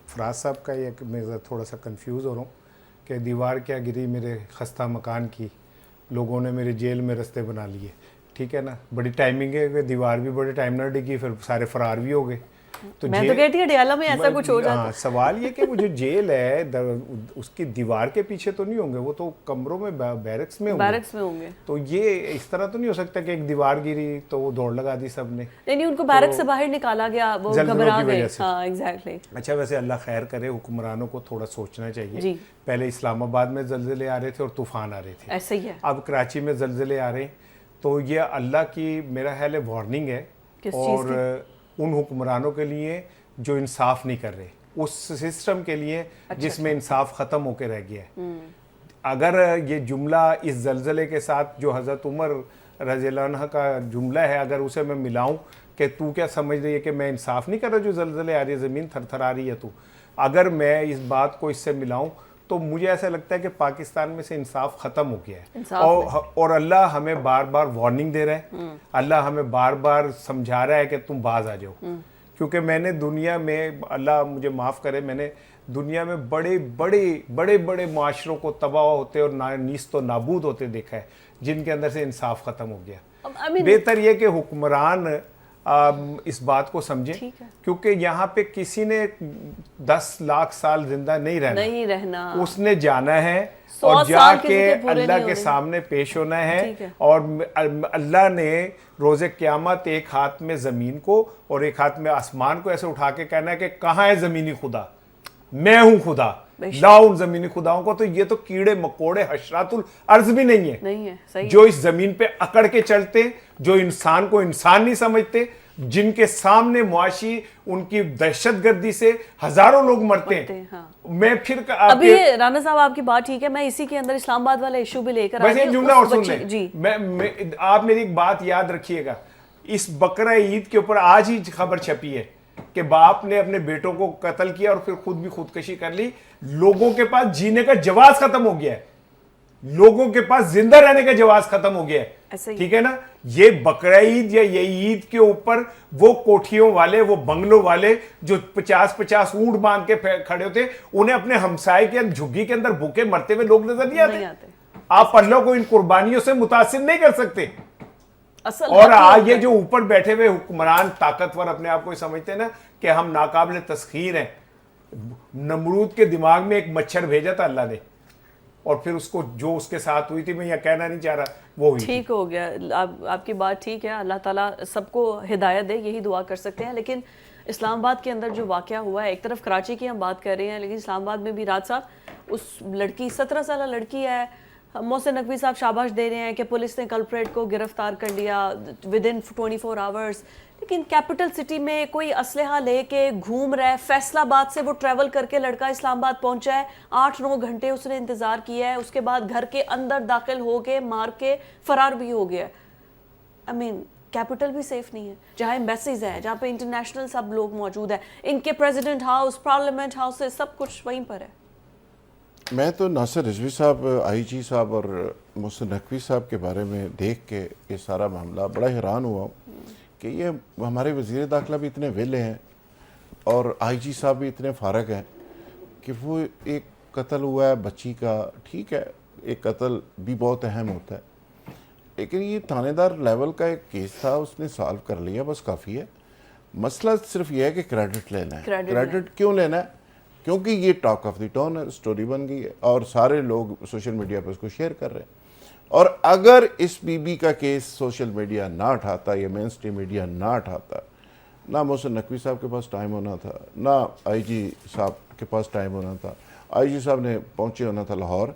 فراز صاحب کا, یہ میں تھوڑا سا کنفیوز ہو رہا ہوں کہ دیوار کیا گری میرے خستہ مکان کی, لوگوں نے میرے جیل میں رستے بنا لیے. ٹھیک ہے نا, بڑی ٹائمنگ ہے کہ دیوار بھی بڑے ٹائم نہ ڈگی, پھر سارے فرار بھی ہو گئے. میں تو کہتی ہوں اڈیالہ میں ایسا کچھ ہو جاتا. سوال یہ کہ وہ جو جیل ہے اس کی دیوار کے پیچھے تو نہیں ہوں گے, وہ تو کمروں میں بیرکس میں ہوں گے. تو یہ اس طرح تو نہیں ہو سکتا کہ ایک دیوار گری تو وہ دوڑ لگا دی سب نے, نہیں ان کو بیرک سے باہر نکالا گیا, وہ گھبرا گئے. ہاں ایگزیکٹلی. اچھا, ویسے اللہ خیر کرے, حکمرانوں کو تھوڑا سوچنا چاہیے. پہلے اسلام آباد میں زلزلے آ رہے تھے اور طوفان آ رہے تھے, ایسے ہی ہے. اب کراچی میں زلزلے آ رہے ہیں, تو یہ اللہ کی میرا خیال ہے وارننگ ہے, اور ان حکمرانوں کے لیے جو انصاف نہیں کر رہے, اس سسٹم کے لیے جس میں انصاف ختم ہو کے رہ گیا ہے. اگر یہ جملہ اس زلزلے کے ساتھ جو حضرت عمر رضی اللہ عنہ کا جملہ ہے, اگر اسے میں ملاؤں کہ تو کیا سمجھ رہی ہے کہ میں انصاف نہیں کر رہا, جو زلزلے آ رہی ہے, زمین تھر تھر آ رہی ہے, تو اگر میں اس بات کو اس سے ملاؤں تو مجھے ایسا لگتا ہے کہ پاکستان میں سے انصاف ختم ہو گیا ہے, اور اللہ ہمیں بار بار وارننگ دے رہا ہے, اللہ ہمیں بار بار سمجھا رہا ہے کہ تم باز آ جاؤ. کیونکہ میں نے دنیا میں, اللہ مجھے معاف کرے, میں نے دنیا میں بڑے بڑے معاشروں کو تباہ ہوتے اور نیست و نابود ہوتے دیکھا ہے جن کے اندر سے انصاف ختم ہو گیا. بہتر یہ کہ حکمران اس بات کو سمجھیں, کیونکہ یہاں پہ کسی نے 10 لاکھ سال زندہ نہیں رہنا, اس نے جانا ہے اور جا کے اللہ کے سامنے پیش ہونا ہے. اور اللہ نے روز قیامت ایک ہاتھ میں زمین کو اور ایک ہاتھ میں آسمان کو ایسے اٹھا کے کہنا ہے کہ کہاں ہے زمینی خدا, میں ہوں خدا, لاؤ ان زمینی خداؤں کو. تو یہ تو کیڑے مکوڑے حشرات الارض بھی نہیں ہے جو اس زمین پہ اکڑ کے چلتے, جو انسان کو انسان نہیں سمجھتے, جن کے سامنے معاشی ان کی دہشت گردی سے ہزاروں لوگ مرتے ہیں. میں پھر ابھی رانا صاحب آپ کی بات ٹھیک ہے, میں اسی کے اندر اسلام آباد والا ایشو بھی لے کر آئی ہوں. جملہ اور سن لیں, آپ میری ایک بات یاد رکھیے گا, اس بقرہ عید کے اوپر آج ہی خبر چھپی ہے کہ باپ نے اپنے بیٹوں کو قتل کیا اور پھر خود بھی خودکشی کر لی. لوگوں کے پاس جینے کا جواز ختم ہو گیا ہے, لوگوں کے پاس زندہ رہنے کا جواز ختم ہو گیا ہے, ٹھیک ہے نا. یہ بقرہ عید یا یہ عید کے اوپر وہ کوٹھیوں والے, وہ بنگلوں والے جو 50 اونٹ باندھ کے کھڑے ہوتے, انہیں اپنے ہمسائے کے جھگی کے اندر بھوکے مرتے ہوئے لوگ نظر نہیں آتے. آپ اللہ کو ان قربانیوں سے متاثر نہیں کر سکتے. اور آج یہ جو اوپر بیٹھے ہوئے حکمران طاقتور اپنے آپ کو سمجھتے ہیں نا کہ ہم ناقابل تسخیر ہیں. نمرود کے دماغ میں ایک مچھر بھیجا تھا اللہ نے, اور پھر اس کو جو اس کے ساتھ ہوئی تھی, میں یہ کہنا نہیں چاہ رہا, وہ ہوئی ٹھیک ہو گیا. آپ کی بات ٹھیک ہے, اللہ تعالیٰ سب کو ہدایت دے, یہی دعا کر سکتے ہیں. لیکن اسلام آباد کے اندر جو واقعہ ہوا ہے, ایک طرف کراچی کی ہم بات کر رہے ہیں, لیکن اسلام آباد میں بھی راج صاحب اس لڑکی 17 سالہ لڑکی ہے, محسن نقوی صاحب شاباش دے رہے ہیں کہ پولیس نے کلپریٹ کو گرفتار کر لیا ودن 24 آورز. لیکن کیپٹل سٹی میں کوئی اسلحہ لے کے گھوم رہا ہے, فیصل آباد سے وہ ٹریول کر کے لڑکا اسلام آباد پہنچا ہے, 8-9 گھنٹے اس نے انتظار کیا ہے, اس کے بعد گھر کے اندر داخل ہو کے مار کے فرار بھی ہو گیا. کیپٹل بھی سیف نہیں ہے, جہاں ایمبیسیز ہے, جہاں پہ انٹرنیشنل سب لوگ موجود ہیں, ان کے پریزیڈنٹ ہاؤس, پارلیمنٹ ہاؤس, سب کچھ وہیں پر ہے. میں تو ناصر رضوی صاحب, آئی جی صاحب اور محسن نقوی صاحب کے بارے میں دیکھ کے یہ سارا معاملہ بڑا حیران ہوا ہوں کہ یہ ہمارے وزیر داخلہ بھی اتنے ویلے ہیں اور آئی جی صاحب بھی اتنے فارغ ہیں کہ وہ ایک قتل ہوا ہے بچی کا, ٹھیک ہے ایک قتل بھی بہت اہم ہوتا ہے, لیکن یہ تھانے دار لیول کا ایک کیس تھا, اس نے سالو کر لیا, بس کافی ہے. مسئلہ صرف یہ ہے کہ کریڈٹ لینا ہے. کریڈٹ کیوں لینا ہے؟ کیونکہ یہ ٹاک آف دی ٹاؤن ہے, سٹوری بن گئی ہے اور سارے لوگ سوشل میڈیا پہ اس کو شیئر کر رہے ہیں. اور اگر اس بی بی کا کیس سوشل میڈیا نہ اٹھاتا یا مین اسٹریم میڈیا نہ اٹھاتا, نہ محسن نقوی صاحب کے پاس ٹائم ہونا تھا, نہ آئی جی صاحب کے پاس ٹائم ہونا تھا. آئی جی صاحب نے پہنچے ہونا تھا لاہور,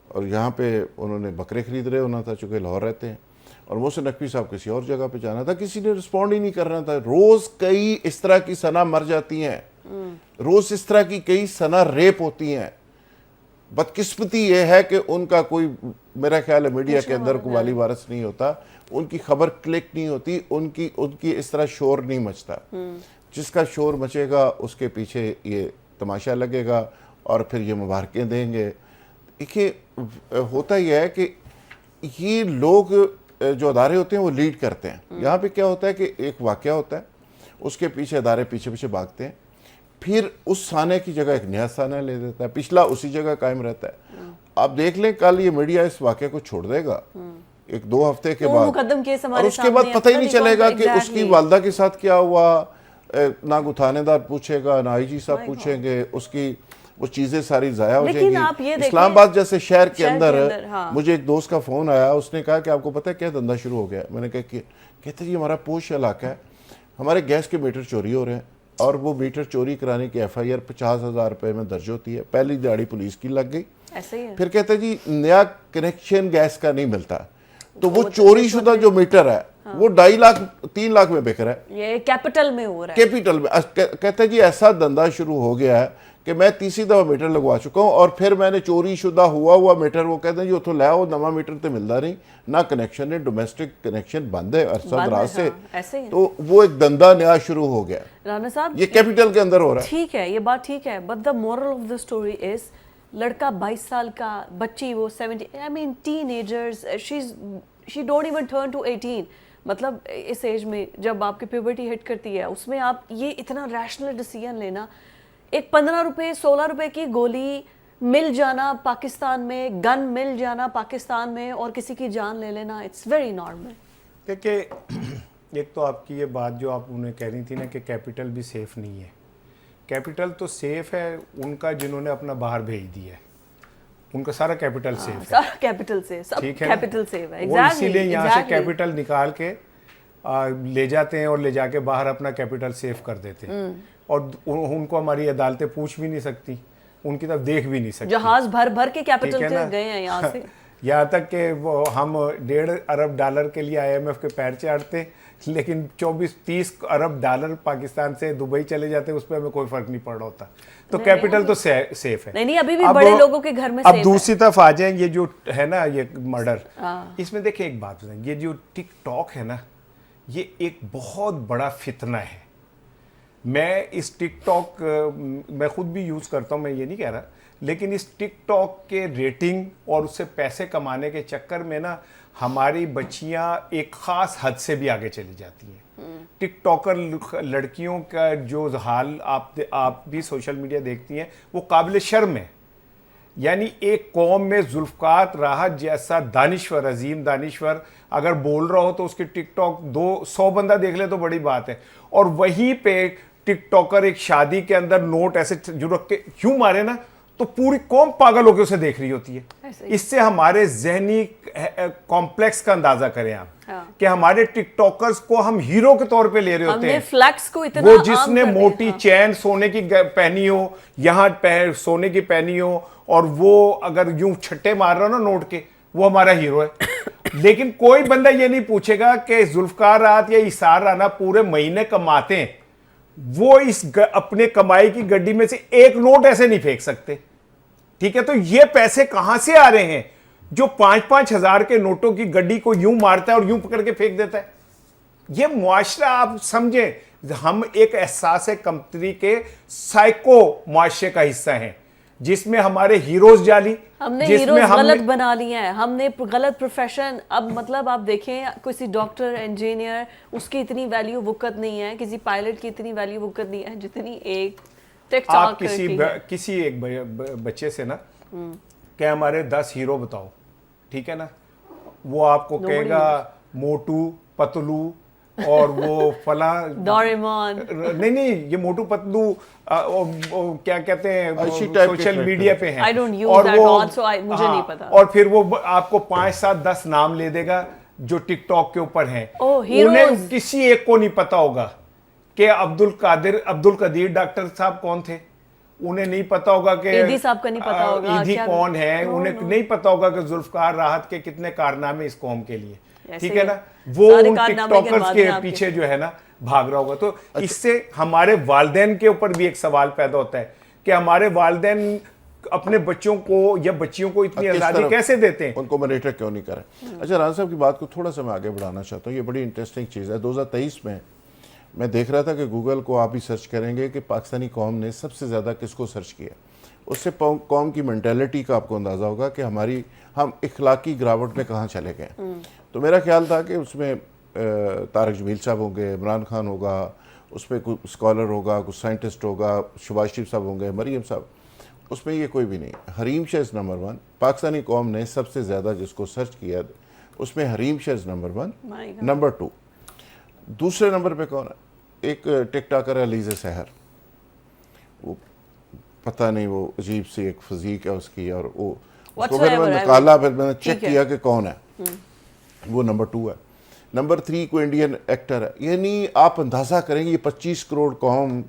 اور یہاں پہ انہوں نے بکرے خرید رہے ہونا تھا چونکہ لاہور رہتے ہیں, اور محسن نقوی صاحب کسی اور جگہ پہ جانا تھا. کسی نے رسپونڈ ہی نہیں کرنا تھا. روز کئی اس طرح کی ثنا مر جاتی ہیں, روز اس طرح کی کئی ثنا ریپ ہوتی ہیں. بدقسمتی یہ ہے کہ ان کا کوئی, میرا خیال ہے میڈیا کے اندر کوئی والی وارث نہیں ہوتا, ان کی خبر کلک نہیں ہوتی, ان کی اس طرح شور نہیں مچتا. جس کا شور مچے گا اس کے پیچھے یہ تماشا لگے گا اور پھر یہ مبارکیں دیں گے. دیکھیے ہوتا یہ ہے کہ یہ لوگ جو ادارے ہوتے ہیں وہ لیڈ کرتے ہیں. یہاں پہ کیا ہوتا ہے کہ ایک واقعہ ہوتا ہے, اس کے پیچھے ادارے پیچھے پیچھے بھاگتے ہیں, پھر اس سانے کی جگہ ایک نیا سانہ لے دیتا ہے, پچھلا اسی جگہ قائم رہتا ہے. آپ دیکھ لیں کل یہ میڈیا اس واقعے کو چھوڑ دے گا 1-2 ہفتے کے بعد, اور اس کے بعد پتہ ہی نہیں چلے گا کہ اس کی والدہ کے ساتھ کیا ہوا. نہ کوئی تھانے دار پوچھے گا, نہ آئی جی صاحب پوچھیں گے, اس کی وہ چیزیں ساری ضائع ہو جائیں گی. اسلام آباد جیسے شہر کے اندر مجھے ایک دوست کا فون آیا, اس نے کہا کہ آپ کو پتہ ہے کیا دھندا شروع ہو گیا ہے. میں نے کہا کہ کہتے جی ہمارا پوش علاقہ ہے, ہمارے گیس کے میٹر چوری ہو رہے ہیں, اور وہ میٹر چوری کرانے کی ایف آئی آر 50,000 روپے میں درج ہوتی ہے. پہلی دہاڑی پولیس کی لگ گئی. پھر کہتے جی نیا کنیکشن گیس کا نہیں ملتا, تو وہ چوری شدہ جو میٹر ہے وہ 2.5 لاکھ 3 لاکھ میں بک رہا ہے. یہ کیپٹل میں ہو رہا ہے, کیپٹل میں. کہتے جی ایسا دھندا شروع ہو گیا ہے کہ میں 30 دفعہ میٹر لگوا چکا ہوں, اور پھر میں نے چوری شدہ ہوا میٹر, وہ کہتے ہیں جی اتوں لے آؤ, نواں میٹر تو ملتا نہیں, نہ کنیکشن ہے, ڈومیسٹک کنیکشن بند ہے عرصہ دراز سے. تو وہ ایک دھندا نیا شروع ہو گیا. رانا صاحب یہ کیپٹل کے اندر ہو رہا ہے. ٹھیک ہے, یہ بات ٹھیک ہے, but the moral of the story is لڑکا 22 سال کا, بچی وہ 70, I mean teenagers, she don't even turn to 18. مطلب اس ایج میں جب آپ کی پیوبرٹی ہٹ کرتی ہے, اس میں آپ یہ اتنا ریشنل ڈیسیژن لینا, ایک 15 روپے 16 روپے کی گولی مل جانا پاکستان میں, گن مل جانا پاکستان میں, اور کسی کی جان لے لینا, اٹس ویری نارمل. دیکھیں ایک تو آپ کی یہ بات جو آپ انہیں کہہ رہی تھی نا کہ کیپٹل بھی سیف نہیں ہے. کیپٹل تو سیف ہے ان کا جنہوں نے اپنا باہر بھیج دیا ہے, ان کا سارا کیپٹل سیف ہے, سارا کیپٹل سیف, سب کیپٹل سیف ہے. وہ اسی لیے یہاں سے کیپٹل نکال کے لے جاتے ہیں اور لے جا کے باہر اپنا کیپٹل سیف کر دیتے ہیں, اور ان کو ہماری عدالتیں پوچھ بھی نہیں سکتی, ان کی طرف دیکھ بھی نہیں سکتی. جہاز بھر بھر کے کیپٹل گئے ہیں یہاں سے, یہاں تک کہ وہ ہم $1.5 ارب کے لیے IMF کے پیر چاڑتے, لیکن 24-30 ارب ڈالر پاکستان سے دبئی چلے جاتے, اس پہ ہمیں کوئی فرق نہیں پڑ رہا ہوتا. تو کیپٹل تو سیف ہے. نہیں ابھی بھی بڑے لوگوں کے گھر میں اب دوسری طرف آ جائیں, یہ جو ہے نا یہ مرڈر, اس میں دیکھیں ایک بات بتائیں, یہ جو ٹک ٹاک ہے نا یہ ایک بہت بڑا فتنہ ہے. میں اس ٹک ٹاک میں خود بھی یوز کرتا ہوں, میں یہ نہیں کہہ رہا, لیکن اس ٹک ٹاک کے ریٹنگ اور اس سے پیسے کمانے کے چکر میں نا ہماری بچیاں ایک خاص حد سے بھی آگے چلی جاتی ہیں. ٹک ٹاکر لڑکیوں کا جو حال آپ بھی سوشل میڈیا دیکھتی ہیں وہ قابل شرم ہے. یعنی ایک قوم میں ذوالفقار راحت جیسا دانشور, عظیم دانشور اگر بول رہا ہو تو اس کی ٹک ٹاک 200 بندہ دیکھ لے تو بڑی بات ہے, اور وہیں پہ ٹک ٹاکر ایک شادی کے اندر نوٹ ایسے جو رکھ کے کیوں مارے نا تو پوری قوم پاگل ہو کے اسے دیکھ رہی ہوتی ہے. اس سے ہمارے ذہنی کمپلیکس کا اندازہ کریں آپ کہ ہمارے ٹک ٹاکرز کو ہم ہیرو کے طور پہ لے رہے ہوتے ہیں. وہ جس نے موٹی چین سونے کی پہنی ہو, یہاں سونے کی پہنی ہو, اور وہ اگر یوں چھٹے مار رہا ہو نا نوٹ کے, وہ ہمارا ہیرو ہے. لیکن کوئی بندہ یہ نہیں پوچھے گا کہ ذوالفقار راحت یا ایثار رانا پورے مہینے کماتے ہیں, وہ اس اپنے کمائی کی گڈی میں سے ایک نوٹ ایسے نہیں پھینک سکتے. ٹھیک ہے, تو یہ پیسے کہاں سے آ رہے ہیں جو 5-5 ہزار کے نوٹوں کی گڈی کو یوں مارتا ہے اور یوں پکڑ کے پھینک دیتا ہے. یہ معاشرہ آپ سمجھیں, ہم ایک احساس کمتری کے سائیکو معاشرے کا حصہ ہیں جس میں ہمارے ہیروز جالی, ہم نے ہیروز غلط بنا لیے ہیں, ہم نے غلط پروفیشن. اب مطلب آپ دیکھیں کسی ڈاکٹر, انجینئر, اس کی اتنی ویلیو وقت نہیں ہے, کسی پائلٹ کی اتنی ویلیو وقت نہیں ہے جتنی ایک ٹک ٹاک. آپ کسی ایک بچے سے نا کہ ہمارے 10 ہیرو بتاؤ, ٹھیک ہے نا, وہ آپ کو کہے گا موٹو پتلو اور وہ فلاں ڈوریمون. نہیں یہ موٹو پتلو کیا کہتے ہیں سوشل میڈیا پہ ہیں, اور پھر وہ آپ کو 5-7-10 نام لے دے گا جو ٹک ٹاک کے اوپر ہیں. انہیں کسی ایک کو نہیں پتا ہوگا کہ عبد القدیر ڈاکٹر صاحب کون تھے, انہیں نہیں پتا ہوگا کہ ایدھی صاحب کا نہیں پتا ہوگا ایدھی کون ہے, انہیں نہیں پتا ہوگا کہ ذوالفقار راحت کے کتنے کارنامے اس قوم کے لیے. ٹھیک ہے نا, وہ ان ٹک ٹاکرز کے پیچھے جو ہے نا بھاگ رہا ہوگا. تو اس سے ہمارے والدین کے اوپر بھی ایک سوال پیدا ہوتا ہے کہ ہمارے والدین اپنے بچوں کو یا بچیوں کو اتنی آزادی کیسے دیتے ہیں, ان کو مانیٹر کیوں نہیں کریں. اچھا رانا صاحب کی بات کو تھوڑا سا میں آگے بڑھانا چاہتا ہوں, یہ بڑی انٹرسٹنگ چیز ہے. 2023 میں دیکھ رہا تھا کہ گوگل کو آپ ہی سرچ کریں گے کہ پاکستانی قوم نے سب سے زیادہ کس کو سرچ کیا, اس سے قوم کی مینٹیلٹی کا آپ کو اندازہ ہوگا کہ ہم اخلاقی گراوٹ میں کہاں چلے گئے. تو میرا خیال تھا کہ اس میں طارق جمیل صاحب ہوں گے, عمران خان ہوگا, اس میں کوئی اسکالر ہوگا, کوئی سائنٹسٹ ہوگا, شہباز شریف صاحب ہوں گے, مریم صاحب, اس میں یہ کوئی بھی نہیں. حریم شاہ نمبر 1, پاکستانی قوم نے سب سے زیادہ جس کو سرچ کیا اس میں حریم شاہ نمبر 1, نمبر 2. دوسرے نمبر پہ کون ہے؟ ایک ٹک ٹاکر علیزہ سحر, وہ پتہ نہیں وہ عجیب سی ایک فزیک ہے اس کی, اور وہ اس کو پھر میں نکالا, پھر میں نے چیک کیا کہ کون ہے, وہ نمبر 2 ہے. نمبر 3 کوئی انڈین ایکٹر ہے. یعنی آپ اندازہ کریں گے یہ 25 کروڑ قوم,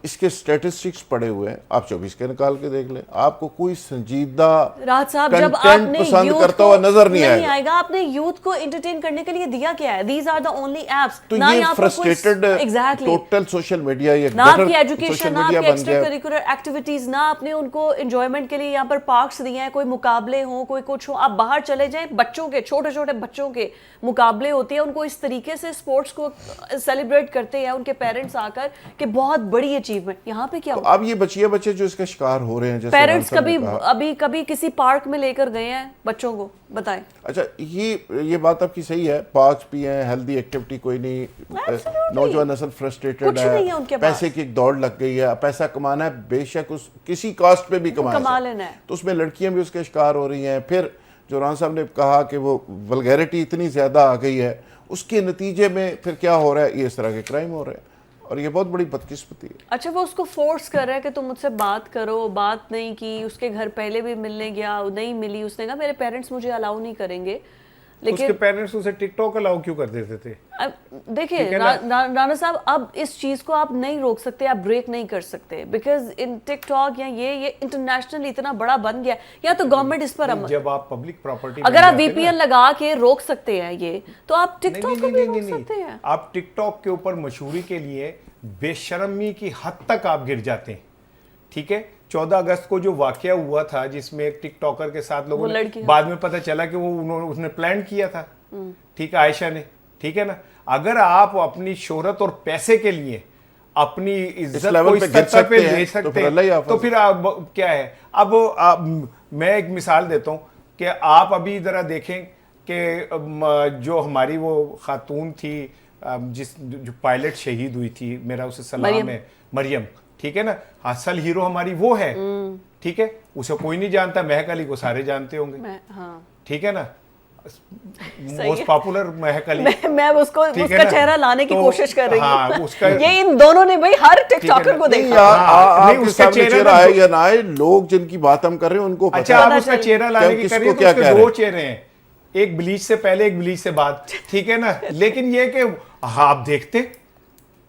اس کے سٹیٹسٹکس پڑے ہوئے ہیں, آپ 24 کے نکال کے دیکھ لیں, آپ کو کوئی سنجیدہ راحت صاحب جب آپ نے پسند کرتا ہوا نظر نہیں آئے گا. آپ نے یوتھ کو انٹرٹین کرنے کے لیے دیا کیا ہے؟ These are the only apps. تو یہ فرسٹریٹڈ ٹوٹل سوشل میڈیا, یہ نہ آپ کی ایجوکیشن, نہ آپ کی ایکسٹرا کریکولر ایکٹیویٹیز, نہ آپ نے ان کو انجوائمنٹ کے لیے یہاں پر پارکس دیے ہیں, کوئی مقابلے ہوں, کوئی کچھ ہو. آپ باہر چلے جائیں, بچوں کے چھوٹے چھوٹے بچوں کے مقابلے ہوتے ہیں, ان کو اس طریقے سے اسپورٹس کو سیلیبریٹ کرتے ہیں ان کے پیرنٹس آ کر کہ بہت بڑی اچیومنٹ. یہاں پہ کیا اب یہ بچیاں بچے جو اس کا شکار ہو رہے ہیں, جیسے پیرنٹس کبھی کسی پارک میں لے کر گئے ہیں بچوں کو, بتائیں. اچھا یہ بات آپ کی صحیح ہے, پارکس بھی ہیں, ہیلدی ایکٹیویٹی کوئی نہیں, نوجوان نسل فرسٹریٹڈ ہے, پیسے کی ایک دوڑ لگ گئی ہے, پیسہ کمانا ہے, بے شک اس کسی کاسٹ پہ بھی کما لینا ہے, تو اس میں لڑکیاں بھی اس کے شکار ہو رہی ہیں. پھر جو ران صاحب نے کہا کہ وہ ولگیرٹی اتنی زیادہ آ گئی ہے, اس کے نتیجے میں پھر کیا ہو رہا ہے, یہ اس طرح کے کرائم ہو رہے ہیں, اور یہ بہت بڑی بدقسمتی ہے. اچھا وہ اس کو فورس کر رہا ہے کہ تم مجھ سے بات کرو, بات نہیں کی, اس کے گھر پہلے بھی ملنے گیا, نہیں ملی, اس نے کہا میرے پیرنٹس مجھے الاؤ نہیں کریں گے. اس کے پیرنٹس اسے ٹک ٹاک الاؤ کیوں کر دیتے تھے؟ دیکھیں رانا صاحب, اب اس چیز کو آپ نہیں روک سکتے, آپ بریک نہیں کر سکتے, بیکاز ان ٹک ٹاک یا یہ انٹرنیشنل اتنا بڑا بن گیا, یا تو گورنمنٹ اس پر جب آپ پبلک پراپرٹی, اگر آپ وی پی این لگا کے روک سکتے ہیں یہ, تو آپ ٹک ٹاک کو بھی روک سکتے ہیں. آپ ٹک ٹاک کے اوپر مشہوری کے لیے بے شرمی کی حد تک آپ گر جاتے ہیں. ٹھیک ہے, 14 اگست کو جو واقعہ ہوا تھا جس میں ایک ٹک ٹاکر کے ساتھ لوگوں نے بعد میں پتہ چلا کہ اس نے پلان کیا تھا, ٹھیک ہے, عائشہ نے, ٹھیک ہے نا. اگر آپ اپنی شہرت اور پیسے کے لیے اپنی عزت کو اس سطح پہ لے سکتے ہیں تو پھر کیا ہے. اب میں ایک مثال دیتا ہوں کہ آپ ابھی ذرا دیکھیں کہ جو ہماری وہ خاتون تھی جو پائلٹ شہید ہوئی تھی, میرا اسے سلام ہے, مریم, ٹھیک ہے نا, اصل ہیرو ہماری وہ ہے, ٹھیک ہے, اسے کوئی نہیں جانتا, مہک علی کو سارے جانتے ہوں گے, ٹھیک ہے نا, موسٹ پاپولر مہک علی. میں اس کا چہرہ لانے کی کوشش کر رہی ہوں, یہ ان دونوں نے بھائی ہر ٹک ٹاکر کو دیکھا. آپ کے سامنے چہرہ آئے یا نہ آئے, لوگ جن کی بات ہم کر رہے ہیں ان کو پتہ ہے. اچھا آپ اس کا چہرہ لانے کی کر رہی ہیں تو اس کے دو چہرے ہیں, ایک بلیچ سے پہلے ایک بلیچ سے بعد, ٹھیک ہے نا. لیکن یہ کہ آپ دیکھتے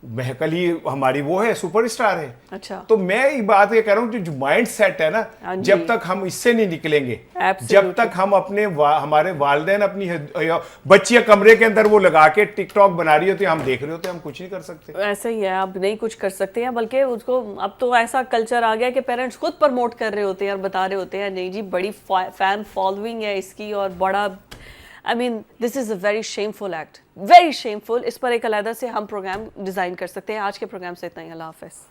مہک علی ہماری وہ ہے, سپر اسٹار ہے. اچھا تو میں یہ بات یہ کہہ رہا ہوں جو مائنڈ سیٹ ہے نا, جب تک ہم اس سے نہیں نکلیں گے, جب تک ہم ہمارے والدین اپنی بچیاں کمرے کے اندر وہ لگا کے ٹک ٹاک بنا رہی ہوتی ہیں, ہم دیکھ رہے ہوتے ہیں, ہم کچھ نہیں کر سکتے. ایسا ہی ہے, اب نہیں کچھ کر سکتے ہیں, بلکہ اس کو اب تو ایسا کلچر آ گیا کہ پیرنٹس خود پروموٹ کر رہے ہوتے ہیں اور بتا رہے ہوتے ہیں, نہیں جی بڑی فین فالوئنگ ہے اس کی, اور بڑا I mean, this is a very shameful act. Very shameful. اس پر ایک علیحدہ سے ہم پروگرام ڈیزائن کر سکتے ہیں. آج کے پروگرام سے اتنا ہی. اللہ حافظ.